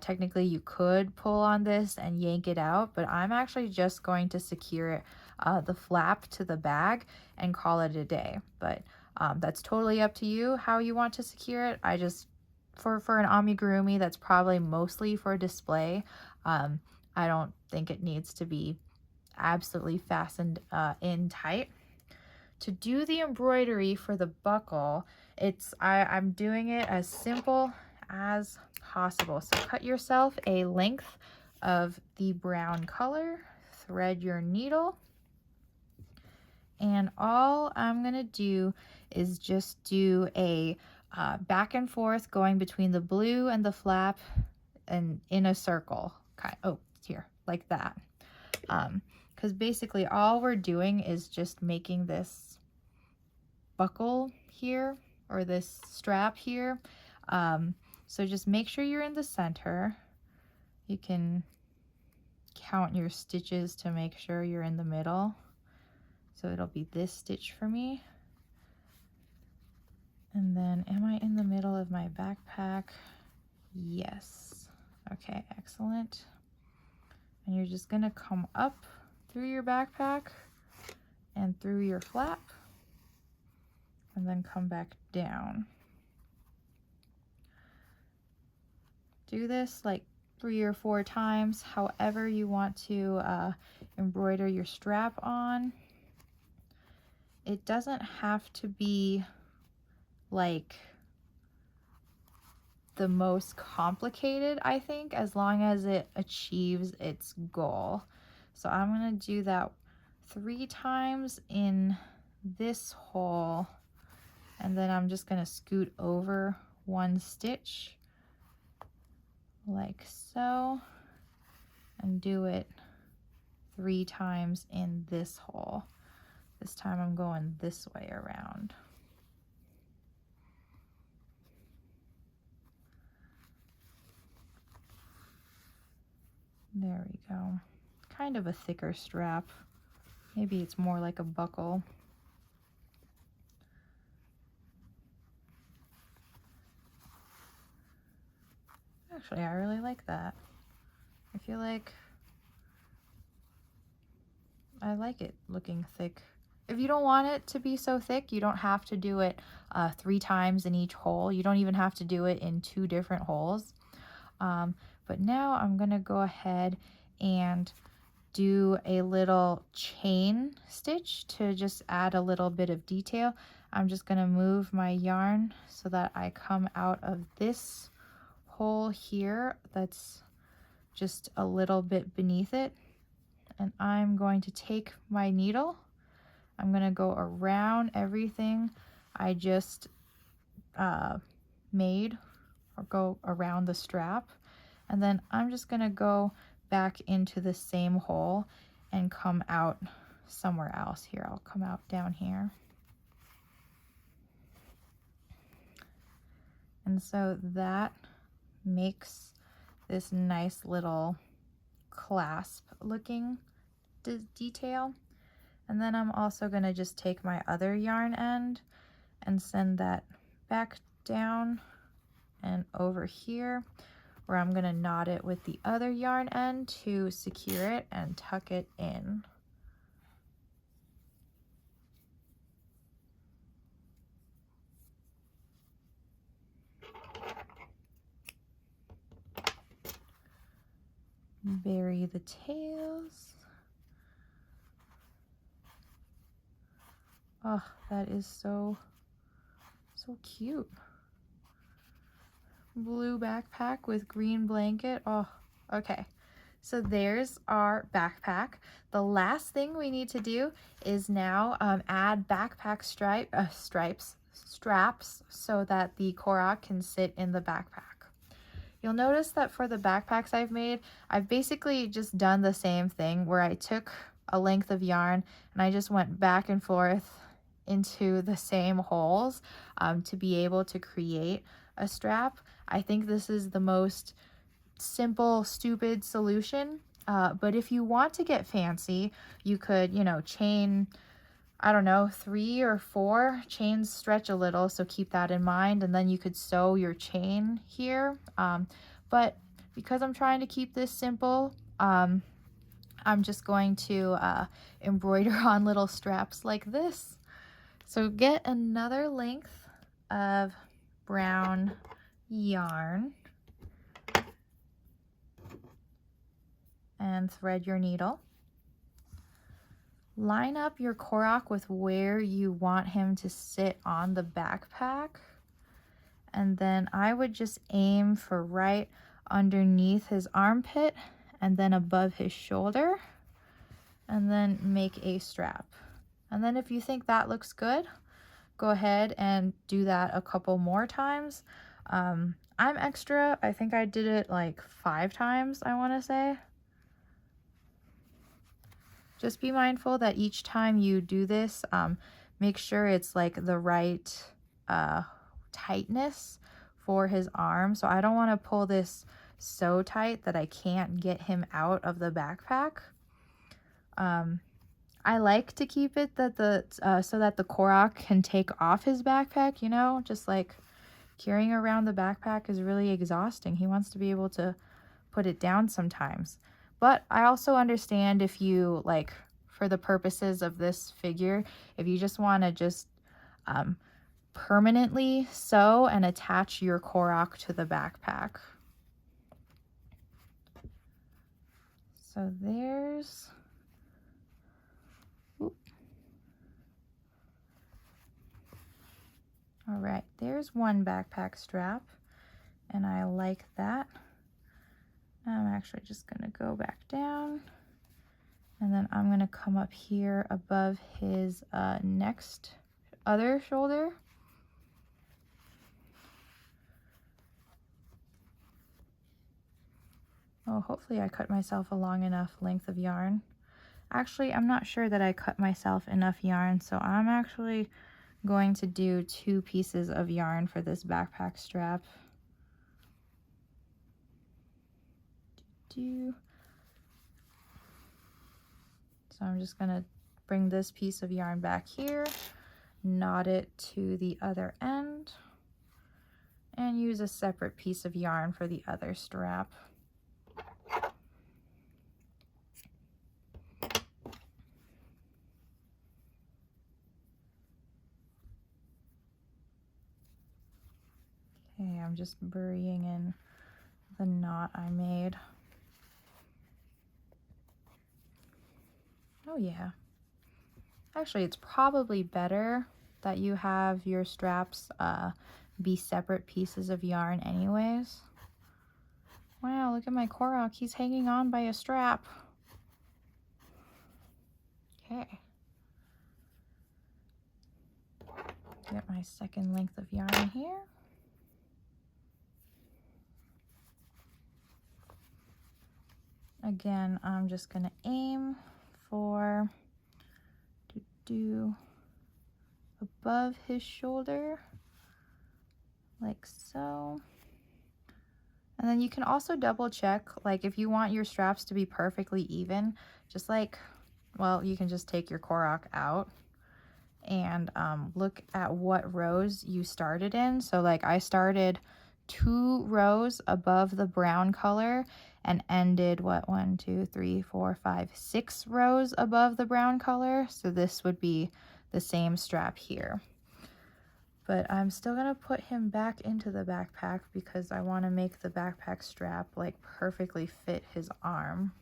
technically you could pull on this and yank it out, but I'm actually just going to secure it, the flap to the bag, and call it a day. But that's totally up to you how you want to secure it. I just, for an amigurumi that's probably mostly for display, I don't think it needs to be absolutely fastened in tight. To do the embroidery for the buckle, I'm doing it as simple as possible. So cut yourself a length of the brown color, thread your needle, and all I'm gonna do is just do a back and forth going between the blue and the flap and in a circle, here, like that. Because basically all we're doing is just making this buckle here, or this strap here. So just make sure you're in the center. You can count your stitches to make sure you're in the middle. So it'll be this stitch for me. And then, am I in the middle of my backpack? Yes. Okay, excellent. And you're just gonna come up through your backpack and through your flap, and then come back down. Do this like 3 or 4 times, however you want to embroider your strap on. It doesn't have to be like the most complicated, I think, as long as it achieves its goal. So I'm going to do that 3 times in this hole, and then I'm just going to scoot over 1 stitch like so, and do it 3 times in this hole. This time I'm going this way around. There we go. Kind of a thicker strap. Maybe it's more like a buckle. Actually, I really like that. I feel like I like it looking thick. If you don't want it to be so thick, you don't have to do it 3 times in each hole. You don't even have to do it in 2 different holes. But now I'm gonna go ahead and do a little chain stitch to just add a little bit of detail. I'm just gonna move my yarn so that I come out of this hole here that's just a little bit beneath it. And I'm going to take my needle. I'm gonna go around everything I just made, or go around the strap. And then I'm just gonna go back into the same hole and come out somewhere else. Here, I'll come out down here. And so that makes this nice little clasp looking detail. And then I'm also going to just take my other yarn end and send that back down and over here, where I'm going to knot it with the other yarn end to secure it and tuck it in. Bury the tails. Oh, that is so cute. Blue backpack with green blanket. Oh, okay. So there's our backpack. The last thing we need to do is now add backpack straps so that the Korok can sit in the backpack. You'll notice that for the backpacks I've made, I've basically just done the same thing where I took a length of yarn and I just went back and forth into the same holes to be able to create a strap. I think this is the most simple, stupid solution. But if you want to get fancy, you could, you know, chain, I don't know, 3 or 4 chains, stretch a little, so keep that in mind, and then you could sew your chain here. But because I'm trying to keep this simple, I'm just going to embroider on little straps like this. So get another length of brown yarn and thread your needle. Line up your Korok with where you want him to sit on the backpack. And then I would just aim for right underneath his armpit and then above his shoulder, and then make a strap. And then if you think that looks good, go ahead and do that a couple more times. I'm extra. I think I did it like 5 times, I want to say. Just be mindful that each time you do this, make sure it's like the right tightness for his arm. So I don't want to pull this so tight that I can't get him out of the backpack. I like to keep it that so that the Korok can take off his backpack, you know, just like carrying around the backpack is really exhausting. He wants to be able to put it down sometimes. But I also understand if you, like, for the purposes of this figure, if you just want to just permanently sew and attach your Korok to the backpack. So there's... All right, there's one backpack strap, and I like that. I'm actually just going to go back down, and then I'm going to come up here above his next other shoulder. Oh, hopefully I cut myself a long enough length of yarn. Actually, I'm not sure that I cut myself enough yarn, so I'm actually going to do 2 pieces of yarn for this backpack strap. So I'm just going to bring this piece of yarn back here, knot it to the other end, and use a separate piece of yarn for the other strap. Okay, I'm just burying in the knot I made. Oh yeah. Actually, it's probably better that you have your straps be separate pieces of yarn anyways. Wow, look at my Korok. He's hanging on by a strap. Okay. Get my second length of yarn here. Again, I'm just going to aim for do above his shoulder, like so. And then you can also double check, like if you want your straps to be perfectly even, just like, well, you can just take your Korok out and look at what rows you started in. So like I started 2 rows above the brown color and ended what, 1, 2, 3, 4, 5, 6 rows above the brown color. So this would be the same strap here. But I'm still gonna put him back into the backpack because I want to make the backpack strap like perfectly fit his arm.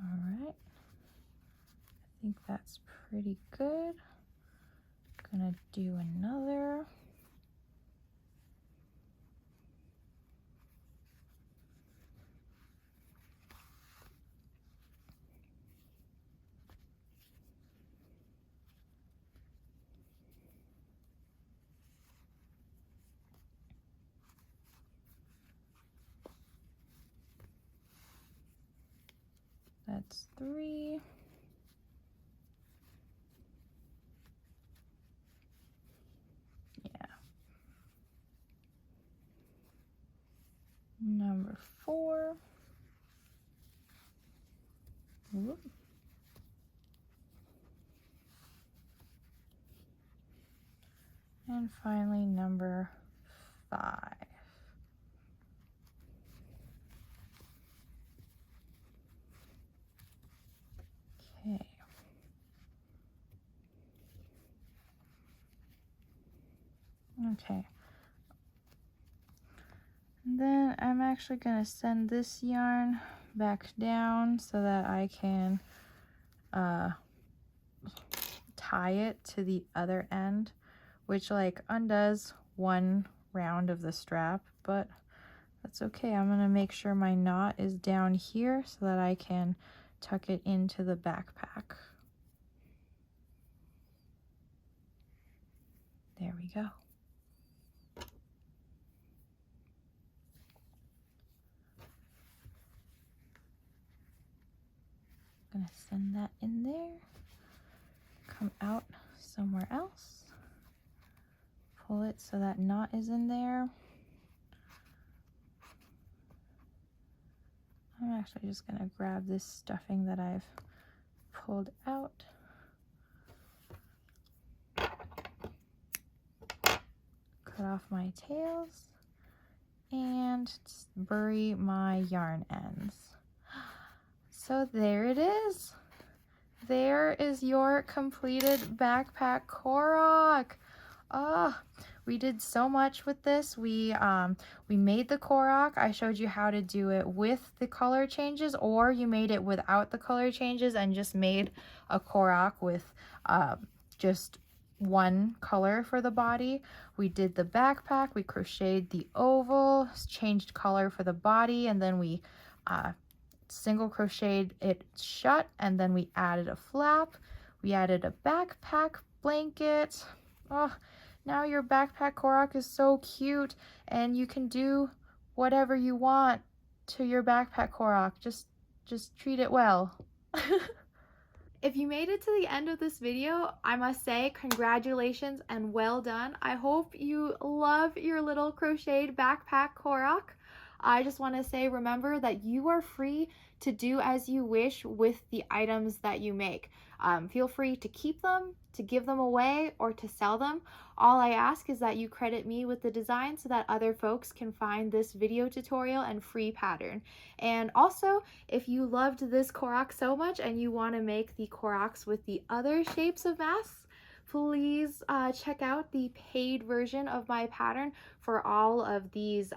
All right, I think that's pretty good. Gonna do another. That's 3. Yeah. Number 4. Whoop. And finally, number 5. Okay. Okay. And then I'm actually going to send this yarn back down so that I can tie it to the other end, which like undoes one round of the strap, but that's okay. I'm going to make sure my knot is down here so that I can tuck it into the backpack. There we go. I'm gonna send that in there, come out somewhere else, pull it so that knot is in there. I'm actually just gonna grab this stuffing that I've pulled out. Cut off my tails and bury my yarn ends. So there it is. There is your completed Backpack Korok. Oh, we did so much with this. We made the Korok. I showed you how to do it with the color changes, or you made it without the color changes and just made a Korok with just one color for the body. We did the backpack. We crocheted the oval, changed color for the body, and then we single crocheted it shut, and then we added a flap. We added a backpack blanket. Oh, now your Backpack Korok is so cute, and you can do whatever you want to your Backpack Korok. Just treat it well. If you made it to the end of this video, I must say congratulations and well done. I hope you love your little crocheted Backpack Korok. I just want to say, remember that you are free to do as you wish with the items that you make. Feel free to keep them, to give them away, or to sell them. All I ask is that you credit me with the design so that other folks can find this video tutorial and free pattern. And also, if you loved this Korok so much and you want to make the Koroks with the other shapes of masks, please check out the paid version of my pattern for all of these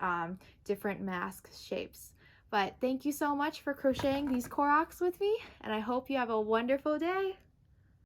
different mask shapes. But thank you so much for crocheting these Koroks with me, and I hope you have a wonderful day.